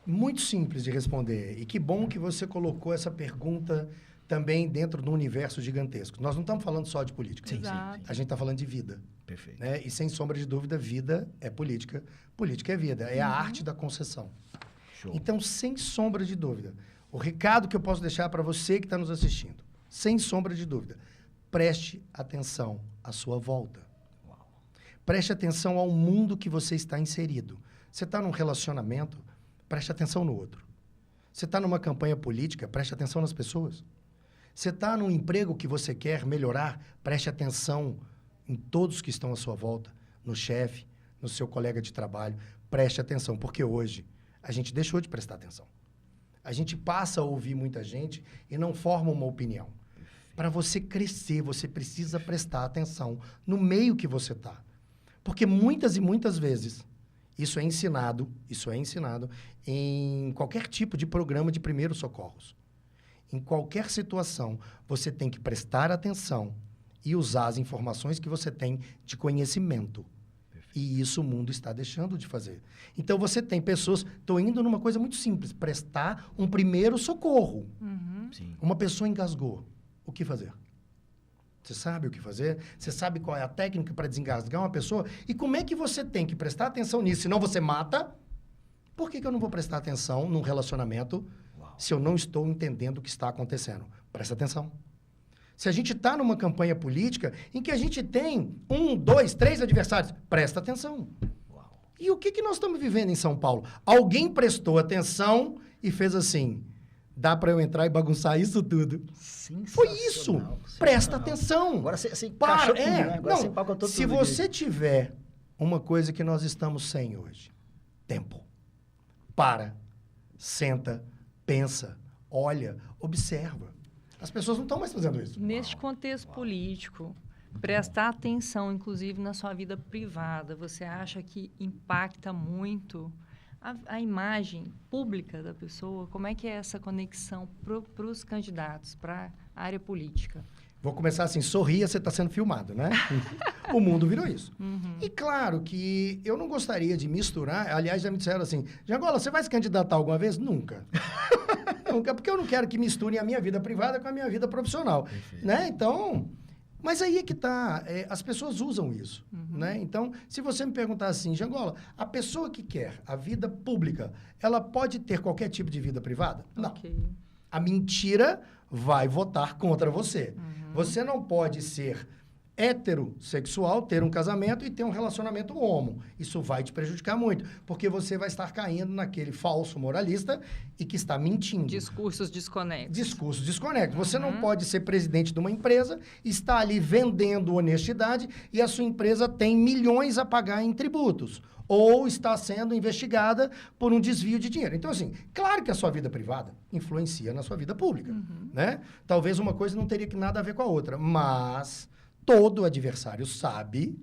muito simples de responder. E que bom que você colocou essa pergunta também dentro de um universo gigantesco. Nós não estamos falando só de política. Sim, sim, Exato. A gente está falando de vida. Perfeito. Né? E sem sombra de dúvida, vida é política. Política é vida. É a arte da concessão. Show. Então, sem sombra de dúvida, o recado que eu posso deixar para você que está nos assistindo, sem sombra de dúvida, preste atenção à sua volta. Preste atenção ao mundo que você está inserido. Você está num relacionamento, preste atenção no outro. Você está numa campanha política, preste atenção nas pessoas. Você está num emprego que você quer melhorar, preste atenção em todos que estão à sua volta, no chefe, no seu colega de trabalho. Preste atenção, porque hoje a gente deixou de prestar atenção. A gente passa a ouvir muita gente e não forma uma opinião. Para você crescer, você precisa prestar atenção no meio que você está. Porque muitas e muitas vezes, isso é ensinado em qualquer tipo de programa de primeiros socorros. Em qualquer situação, você tem que prestar atenção e usar as informações que você tem de conhecimento. E isso o mundo está deixando de fazer. Então, você tem pessoas... Estou indo numa coisa muito simples. Prestar um primeiro socorro. Uhum. Sim. Uma pessoa engasgou. O que fazer? Você sabe o que fazer? Você sabe qual é a técnica para desengasgar uma pessoa? E como é que você tem que prestar atenção nisso? Senão você mata. Por que eu não vou prestar atenção num relacionamento se eu não estou entendendo o que está acontecendo? Presta atenção. Se a gente está numa campanha política em que a gente tem 1, 2, 3 adversários, presta atenção. E o que nós estamos vivendo em São Paulo? Alguém prestou atenção e fez assim, dá para eu entrar e bagunçar isso tudo? Foi isso. Presta atenção. Agora você Para, encaixou tudo, né? Agora você não, empacotou se tudo você tiver uma coisa que nós estamos sem hoje, tempo. Para, senta, pensa, olha, observa. As pessoas não estão mais fazendo isso. Neste contexto político, prestar atenção, inclusive, na sua vida privada, você acha que impacta muito a imagem pública da pessoa? Como é que é essa conexão para os candidatos, para a área política? Vou começar assim, sorria, você está sendo filmado, né? O mundo virou isso. Uhum. E claro que eu não gostaria de misturar, aliás, já me disseram assim, Jangola, você vai se candidatar alguma vez? Nunca. Nunca, porque eu não quero que misturem a minha vida privada com a minha vida profissional, né? Então, mas aí é que tá, as pessoas usam isso, né? Então, se você me perguntar assim, Jangola, a pessoa que quer a vida pública, ela pode ter qualquer tipo de vida privada? Não. Ok. A mentira vai votar contra você. Você não pode ser heterossexual, ter um casamento e ter um relacionamento homo. Isso vai te prejudicar muito, porque você vai estar caindo naquele falso moralista e que está mentindo. Discursos desconexos. Discurso desconecto. Você não pode ser presidente de uma empresa, está ali vendendo honestidade e a sua empresa tem milhões a pagar em tributos. Ou está sendo investigada por um desvio de dinheiro. Então, assim, claro que a sua vida privada influencia na sua vida pública, né? Talvez uma coisa não teria nada a ver com a outra, mas todo adversário sabe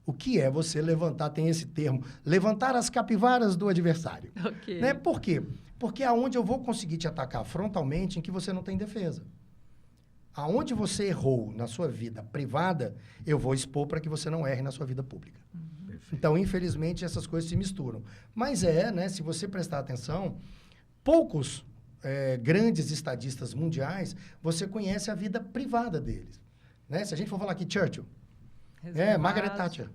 o que é você levantar, tem esse termo, levantar as capivaras do adversário. Ok. Né? Por quê? Porque é onde eu vou conseguir te atacar frontalmente em que você não tem defesa. Aonde você errou na sua vida privada, eu vou expor para que você não erre na sua vida pública. Então, infelizmente, essas coisas se misturam. Mas né, se você prestar atenção, poucos grandes estadistas mundiais, você conhece a vida privada deles. Né? Se a gente for falar aqui, Churchill, Margaret Thatcher.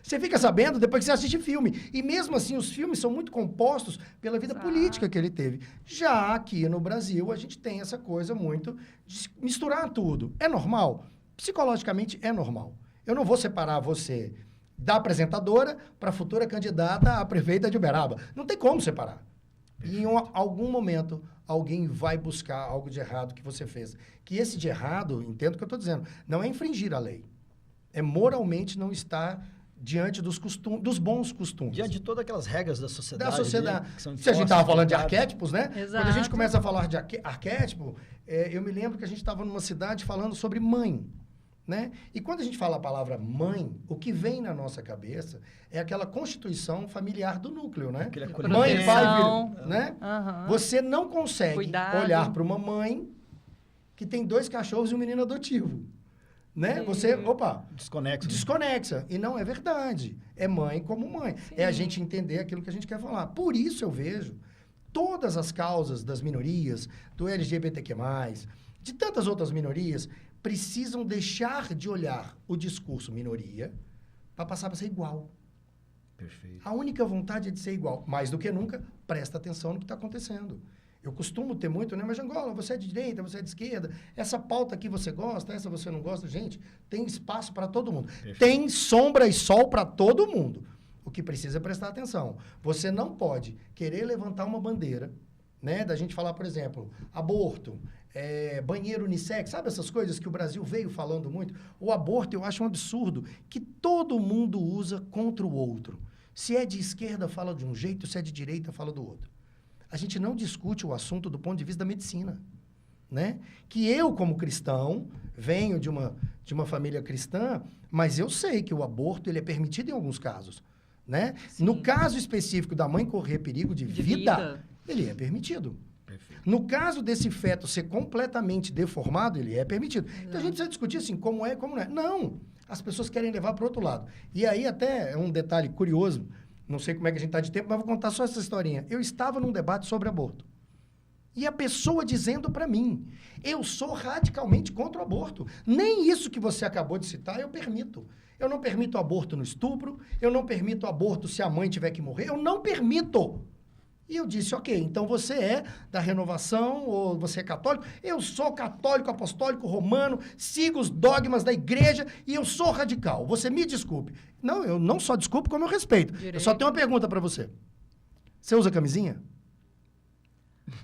Você fica sabendo depois que você assiste filme. E mesmo assim, os filmes são muito compostos pela vida política que ele teve. Já aqui no Brasil, a gente tem essa coisa muito de misturar tudo. É normal? Psicologicamente, é normal. Eu não vou separar você da apresentadora para a futura candidata a prefeita de Uberaba. Não tem como separar. E em algum momento, alguém vai buscar algo de errado que você fez. Que esse de errado, entendo o que eu estou dizendo, não é infringir a lei. É moralmente não estar diante dos bons costumes. Diante de todas aquelas regras da sociedade. Da sociedade. Né, que são Se a gente estava falando de arquétipos, né? Exato. Quando a gente começa a falar de arquétipo, eu me lembro que a gente estava numa cidade falando sobre mãe. Né? E quando a gente fala a palavra mãe, o que vem na nossa cabeça é aquela constituição familiar do núcleo, né? Mãe, pai, filho, né? Você não consegue olhar para uma mãe que tem 2 cachorros e um menino adotivo, né? Você, desconexa. E não é verdade. É mãe como mãe. Sim. É a gente entender aquilo que a gente quer falar. Por isso eu vejo todas as causas das minorias, do LGBTQ+, de tantas outras minorias, precisam deixar de olhar o discurso minoria para passar para ser igual. Perfeito. A única vontade é de ser igual. Mais do que nunca, presta atenção no que está acontecendo. Eu costumo ter muito, né? Mas, Jangola, você é de direita, você é de esquerda. Essa pauta aqui você gosta, essa você não gosta. Gente, tem espaço para todo mundo. Perfeito. Tem sombra e sol para todo mundo. O que precisa é prestar atenção. Você não pode querer levantar uma bandeira, né? Da gente falar, por exemplo, aborto, banheiro unissex, sabe essas coisas que o Brasil veio falando muito? O aborto eu acho um absurdo que todo mundo usa contra o outro. Se é de esquerda, fala de um jeito, se é de direita, fala do outro. A gente não discute o assunto do ponto de vista da medicina, né? Que eu, como cristão, venho de uma família cristã, mas eu sei que o aborto ele é permitido em alguns casos, né? No caso específico da mãe correr perigo de vida, ele é permitido. Perfeito. No caso desse feto ser completamente deformado, ele é permitido. Não. Então a gente precisa discutir assim, como é e como não é. Não! As pessoas querem levar para o outro lado. E aí até é um detalhe curioso, não sei como é que a gente está de tempo, mas vou contar só essa historinha. Eu estava num debate sobre aborto. E a pessoa dizendo para mim, eu sou radicalmente contra o aborto. Nem isso que você acabou de citar eu permito. Eu não permito aborto no estupro, eu não permito aborto se a mãe tiver que morrer, eu não permito. E eu disse, ok, então você é da renovação ou você é católico? Eu sou católico, apostólico, romano, sigo os dogmas da igreja e eu sou radical. Você me desculpe. Não, eu não só desculpo, como eu respeito. Direito. Eu só tenho uma pergunta para você. Você usa camisinha?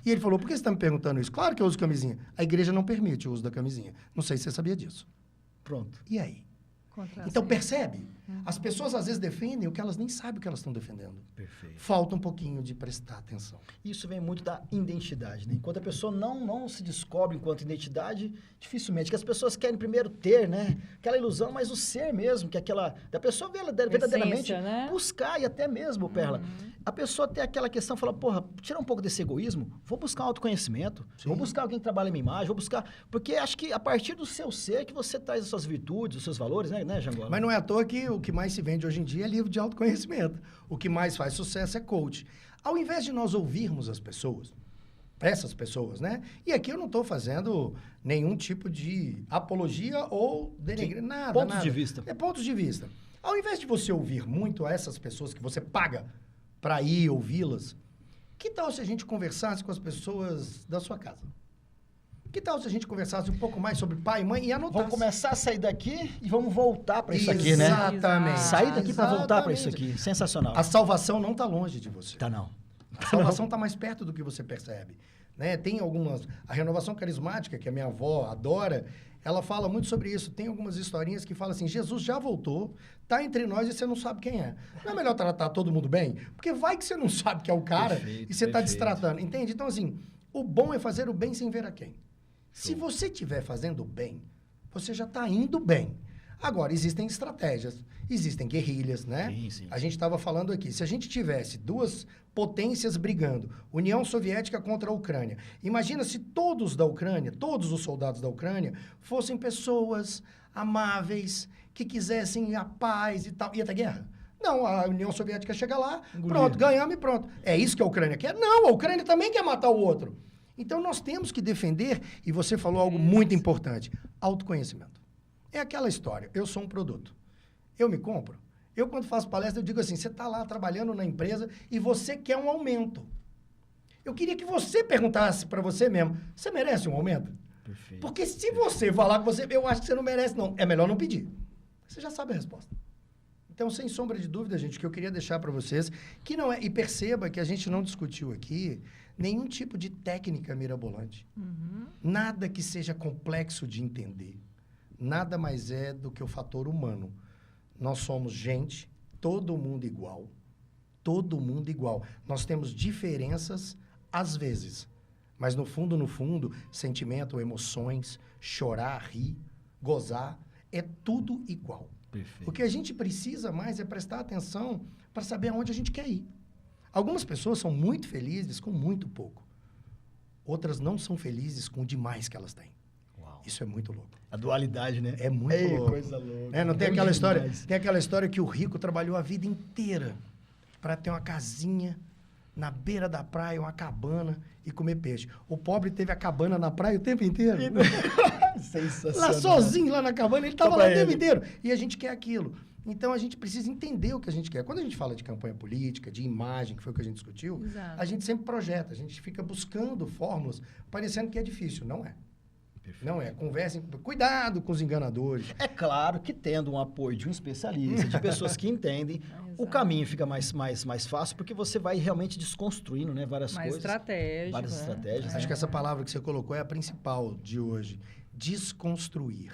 E ele falou, por que você está me perguntando isso? Claro que eu uso camisinha. A igreja não permite o uso da camisinha. Não sei se você sabia disso. Pronto. E aí? Então, percebe? As pessoas, às vezes, defendem o que elas nem sabem o que elas estão defendendo. Perfeito. Falta um pouquinho de prestar atenção. Isso vem muito da identidade, né? Enquanto a pessoa não se descobre enquanto identidade, dificilmente. Que as pessoas querem primeiro ter, né? Aquela ilusão, mas o ser mesmo, que aquela... Da pessoa verdadeiramente essência, né? Buscar, e até mesmo, Perla, a pessoa ter aquela questão, fala, porra, tirar um pouco desse egoísmo, vou buscar um autoconhecimento, vou buscar alguém que trabalha a minha imagem, vou buscar... Porque acho que a partir do seu ser que você traz as suas virtudes, os seus valores, né, Jangola? Mas não é à toa que o que mais se vende hoje em dia é livro de autoconhecimento. O que mais faz sucesso é coach. Ao invés de nós ouvirmos as pessoas, essas pessoas, né? E aqui eu não estou fazendo nenhum tipo de apologia ou denegrir, nada. Pontos de vista. É pontos de vista. Ao invés de você ouvir muito a essas pessoas que você paga para ir ouvi-las, que tal se a gente conversasse com as pessoas da sua casa? Que tal se a gente conversasse um pouco mais sobre pai e mãe e anotasse? Vamos começar a sair daqui e vamos voltar para isso aqui, né? Exatamente. Sair daqui para voltar para isso aqui. Sensacional. A salvação não está longe de você. Tá não. A salvação está mais perto do que você percebe. Né? Tem algumas... A renovação carismática, que a minha avó adora, ela fala muito sobre isso. Tem algumas historinhas que falam assim, Jesus já voltou, está entre nós e você não sabe quem é. Não é melhor tratar todo mundo bem? Porque vai que você não sabe que é o cara e você está destratando. Entende? Então, assim, o bom é fazer o bem sem ver a quem. Se você estiver fazendo bem, você já está indo bem. Agora, existem estratégias, existem guerrilhas, né? Sim. A gente estava falando aqui, se a gente tivesse duas potências brigando, União Soviética contra a Ucrânia, imagina se todos da Ucrânia, todos os soldados da Ucrânia, fossem pessoas amáveis, que quisessem a paz e tal. Ia ter guerra? Não, a União Soviética chega lá, pronto, ganhamos e pronto. É isso que a Ucrânia quer? Não, a Ucrânia também quer matar o outro. Então, nós temos que defender, e você falou algo muito importante, autoconhecimento. É aquela história, eu sou um produto. Eu me compro. Eu, quando faço palestra, eu digo assim, você está lá trabalhando na empresa e você quer um aumento. Eu queria que você perguntasse para você mesmo, você merece um aumento? Perfeito. Porque se você falar com você, eu acho que você não merece, não. É melhor não pedir. Você já sabe a resposta. Então, sem sombra de dúvida, gente, o que eu queria deixar para vocês, que não é... E perceba que a gente não discutiu aqui nenhum tipo de técnica mirabolante. Nada que seja complexo de entender. Nada mais é do que o fator humano. Nós somos gente, todo mundo igual. Todo mundo igual. Nós temos diferenças, às vezes. Mas, no fundo, sentimento, emoções, chorar, rir, gozar, é tudo igual. Perfeito. O que a gente precisa mais é prestar atenção para saber aonde a gente quer ir. Algumas pessoas são muito felizes com muito pouco. Outras não são felizes com o demais que elas têm. Uau. Isso é muito louco. A dualidade, né? É muito louco. Coisa louca. É, não tem Bom aquela demais. história? Tem aquela história que o rico trabalhou a vida inteira para ter uma casinha na beira da praia, uma cabana e comer peixe. O pobre teve a cabana na praia o tempo inteiro. Sensacional. Lá sozinho, lá na cabana, ele estava Só lá pra o tempo ele. inteiro. E a gente quer aquilo. Então, a gente precisa entender o que a gente quer. Quando a gente fala de campanha política, de imagem, que foi o que a gente discutiu, Exato. a gente sempre projeta, a gente fica buscando fórmulas, parecendo que é difícil. Não é. Não é. Conversem, cuidado com os enganadores. É claro que tendo um apoio de um especialista, de pessoas que entendem, o Exato. caminho fica mais fácil, porque você vai realmente desconstruindo, né, várias Mais coisas. estratégico. Várias né? estratégias, Acho que essa palavra que você colocou é a principal de hoje. Desconstruir.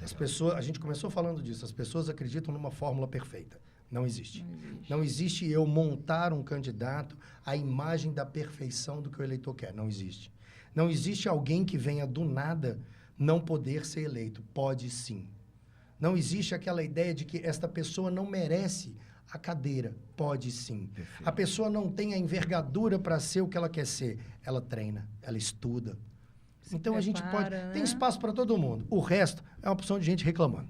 As pessoas, a gente começou falando disso, as pessoas acreditam numa fórmula perfeita. Não existe. Não existe eu montar um candidato à imagem da perfeição do que o eleitor quer. Não existe. Não existe alguém que venha do nada não poder ser eleito. Pode sim. Não existe aquela ideia de que esta pessoa não merece a cadeira. Pode sim. Perfeito. A pessoa não tem a envergadura para ser o que ela quer ser. Ela treina, ela estuda. Então a gente pode... prepara, né? Tem espaço para todo mundo. O resto é uma opção de gente reclamando.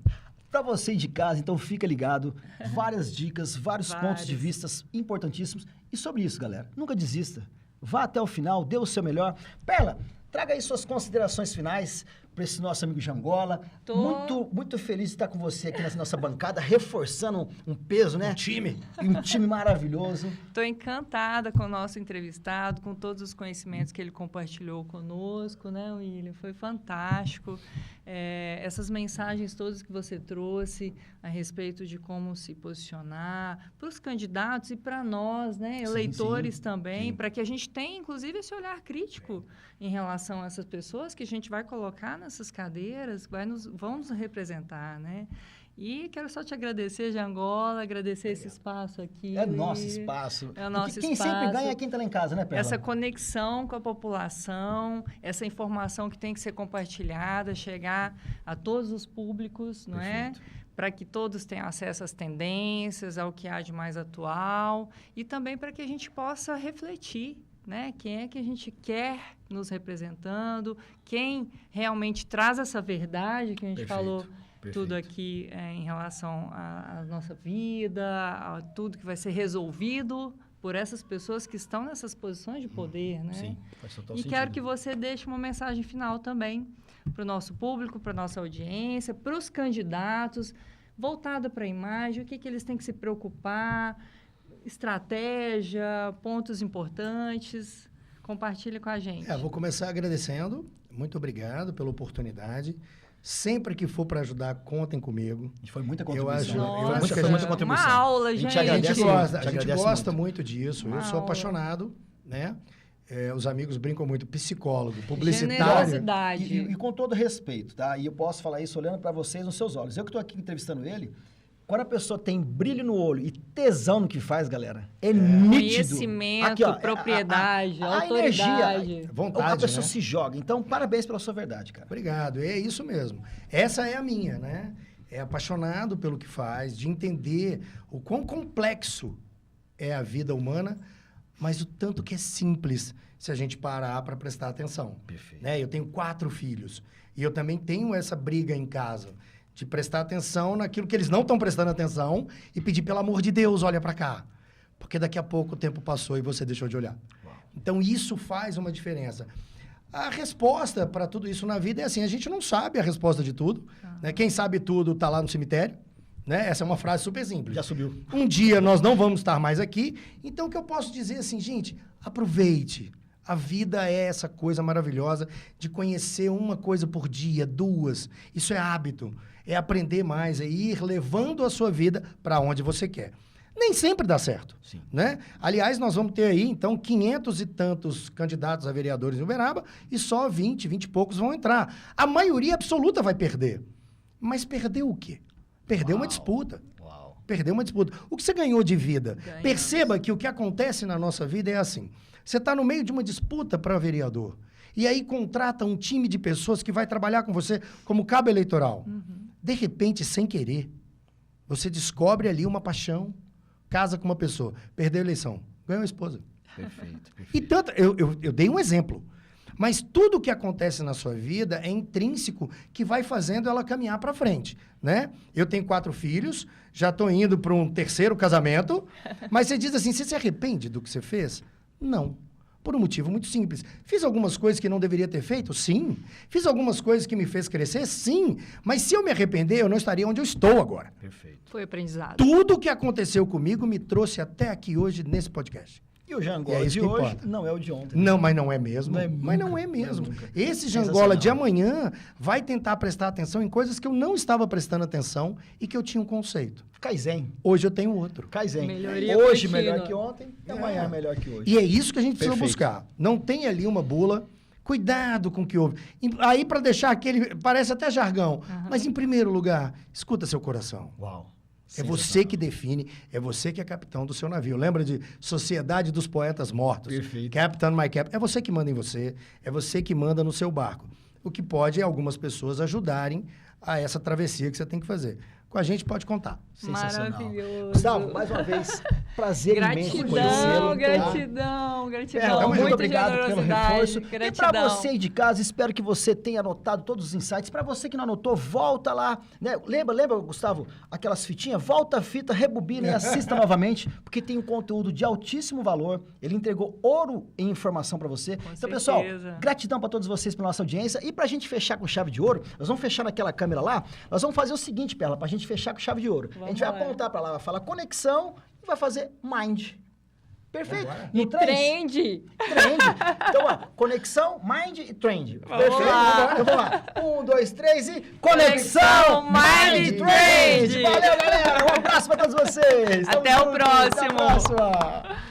Para você de casa, então fica ligado. Várias dicas, vários pontos de Vários. vista importantíssimos. E sobre isso, galera, nunca desista. Vá até o final, dê o seu melhor. Perla, traga aí suas considerações finais para esse nosso amigo Jangola. Muito feliz de estar com você aqui nessa nossa bancada, reforçando um peso, né? Time. E um time maravilhoso. Estou encantada com o nosso entrevistado, com todos os conhecimentos que ele compartilhou conosco, né, William? Foi fantástico. Essas mensagens todas que você trouxe a respeito de como se posicionar para os candidatos e para nós, né, eleitores também, para que a gente tenha, inclusive, esse olhar crítico em relação a essas pessoas que a gente vai colocar nessas cadeiras, vão nos representar, né? E quero só te agradecer, Jangola, agradecer esse espaço aqui. É nosso espaço. É o nosso Quem espaço. sempre ganha é quem está lá em casa, né, Perla? Essa conexão com a população, essa informação que tem que ser compartilhada, chegar a todos os públicos, não é? Para que todos tenham acesso às tendências, ao que há de mais atual e também para que a gente possa refletir, né? Quem é que a gente quer nos representando, quem realmente traz essa verdade que a gente falou tudo aqui em relação à nossa vida, a tudo que vai ser resolvido por essas pessoas que estão nessas posições de poder, né? Sim, faz total E sentido. quero que você deixe uma mensagem final também para o nosso público, para a nossa audiência, para os candidatos, voltada para a imagem, o que eles têm que se preocupar, estratégia, pontos importantes. Compartilhe com a gente. Vou começar agradecendo. Muito obrigado pela oportunidade. Sempre que for para ajudar, contem comigo. Foi muita Eu contribuição. acho- Nossa, acho que foi muita uma contribuição. uma aula, A gente gente. A agradece gente muito, gosta, te a gente agradece gosta muito. muito disso. Uma Eu sou aula. apaixonado, né? Os amigos brincam muito, psicólogo, publicitário. Generosidade. E com todo respeito, tá? E eu posso falar isso olhando para vocês nos seus olhos. Eu que estou aqui entrevistando ele, quando a pessoa tem brilho no olho e tesão no que faz, galera, é nítido. Conhecimento, Aqui, ó, propriedade, a autoridade. energia, Vontade, a pessoa né? se joga. Então, parabéns pela sua verdade, cara. Obrigado, é isso mesmo. Essa é a minha, né? É apaixonado pelo que faz, de entender o quão complexo é a vida humana, mas o tanto que é simples se a gente parar para prestar atenção. Perfeito. Né? Eu tenho 4 filhos e eu também tenho essa briga em casa de prestar atenção naquilo que eles não estão prestando atenção e pedir, pelo amor de Deus, olha para cá. Porque daqui a pouco o tempo passou e você deixou de olhar. Uau. Então, isso faz uma diferença. A resposta para tudo isso na vida é assim, a gente não sabe a resposta de tudo. Né? Quem sabe tudo está lá no cemitério, Né? Essa é uma frase super simples. Já subiu. Um dia nós não vamos estar mais aqui. Então, o que eu posso dizer assim, gente, aproveite. A vida é essa coisa maravilhosa de conhecer uma coisa por dia, 2. Isso é hábito. É aprender mais, é ir levando a sua vida para onde você quer. Nem sempre dá certo, Sim. né? Aliás, nós vamos ter aí, então, 500 e tantos candidatos a vereadores em Uberaba e só 20 e poucos vão entrar. A maioria absoluta vai perder. Mas perdeu o quê? Perdeu uma disputa. Uau. Perdeu uma disputa. O que você ganhou de vida? Ganhamos. Perceba que o que acontece na nossa vida é assim. Você está no meio de uma disputa para vereador. E aí contrata um time de pessoas que vai trabalhar com você como cabo eleitoral. De repente, sem querer, você descobre ali uma paixão, casa com uma pessoa, perdeu a eleição, ganhou a esposa. Perfeito. E tanto, eu dei um exemplo. Mas tudo que acontece na sua vida é intrínseco que vai fazendo ela caminhar para frente, né? Eu tenho 4 filhos, já estou indo para um 3º casamento, mas você diz assim, você se arrepende do que você fez? Não. Por um motivo muito simples. Fiz algumas coisas que não deveria ter feito? Sim. Fiz algumas coisas que me fez crescer? Sim. Mas se eu me arrepender, eu não estaria onde eu estou agora. Perfeito. Foi aprendizado. Tudo que aconteceu comigo me trouxe até aqui hoje nesse podcast. E o Jangola E é isso de que hoje importa. não é o de ontem. Não, mas não é mesmo. Não é Mas não nunca, é não é mesmo. nunca. Esse Jangola de Sensacional. amanhã vai tentar prestar atenção em coisas que eu não estava prestando atenção e que eu tinha um conceito. Kaizen. Hoje eu tenho outro. Kaizen. Melhoria Hoje contínua. melhor que ontem, e amanhã melhor que hoje. E é isso que a gente precisa Perfeito. buscar. Não tem ali uma bula. Cuidado com o que houve. Aí, para deixar aquele... Parece até jargão. Mas, em primeiro lugar, escuta seu coração. Uau. É você que define, é você que é capitão do seu navio. Lembra de Sociedade dos Poetas Mortos? Perfeito. Captain, my captain. É você que manda em você, é você que manda no seu barco. O que pode é algumas pessoas ajudarem a essa travessia que você tem que fazer. Com a gente pode contar. Sensacional. Maravilhoso. Gustavo, mais uma vez, prazer imenso em conhecê-lo. Gratidão, gratidão. Muito Muita obrigado pelo generosidade, reforço. E Gratidão. para você aí de casa, espero que você tenha anotado todos os insights. Para você que não anotou, volta lá. Né? Lembra, Gustavo, aquelas fitinhas? Volta a fita, rebobina e assista novamente, porque tem um conteúdo de altíssimo valor. Ele entregou ouro em informação para você. Com Então, pessoal, certeza. gratidão para todos vocês pela nossa audiência. E para a gente fechar com chave de ouro, nós vamos fechar naquela câmera lá. Nós vamos fazer o seguinte, Perla, para a gente fechar com chave de ouro. A gente vai Vamos lá. apontar para lá, vai falar conexão e vai fazer mind. Perfeito? Vambora. No E 3, trend. trend. Então, ó, conexão, mind e trend. Vamos Perfeito? lá. Então, vamos lá. 1, 2, 3 e... Conexão, mind e trend. Valeu, galera. Um abraço para todos vocês. Tamo Até o junto. Até a próximo. próxima.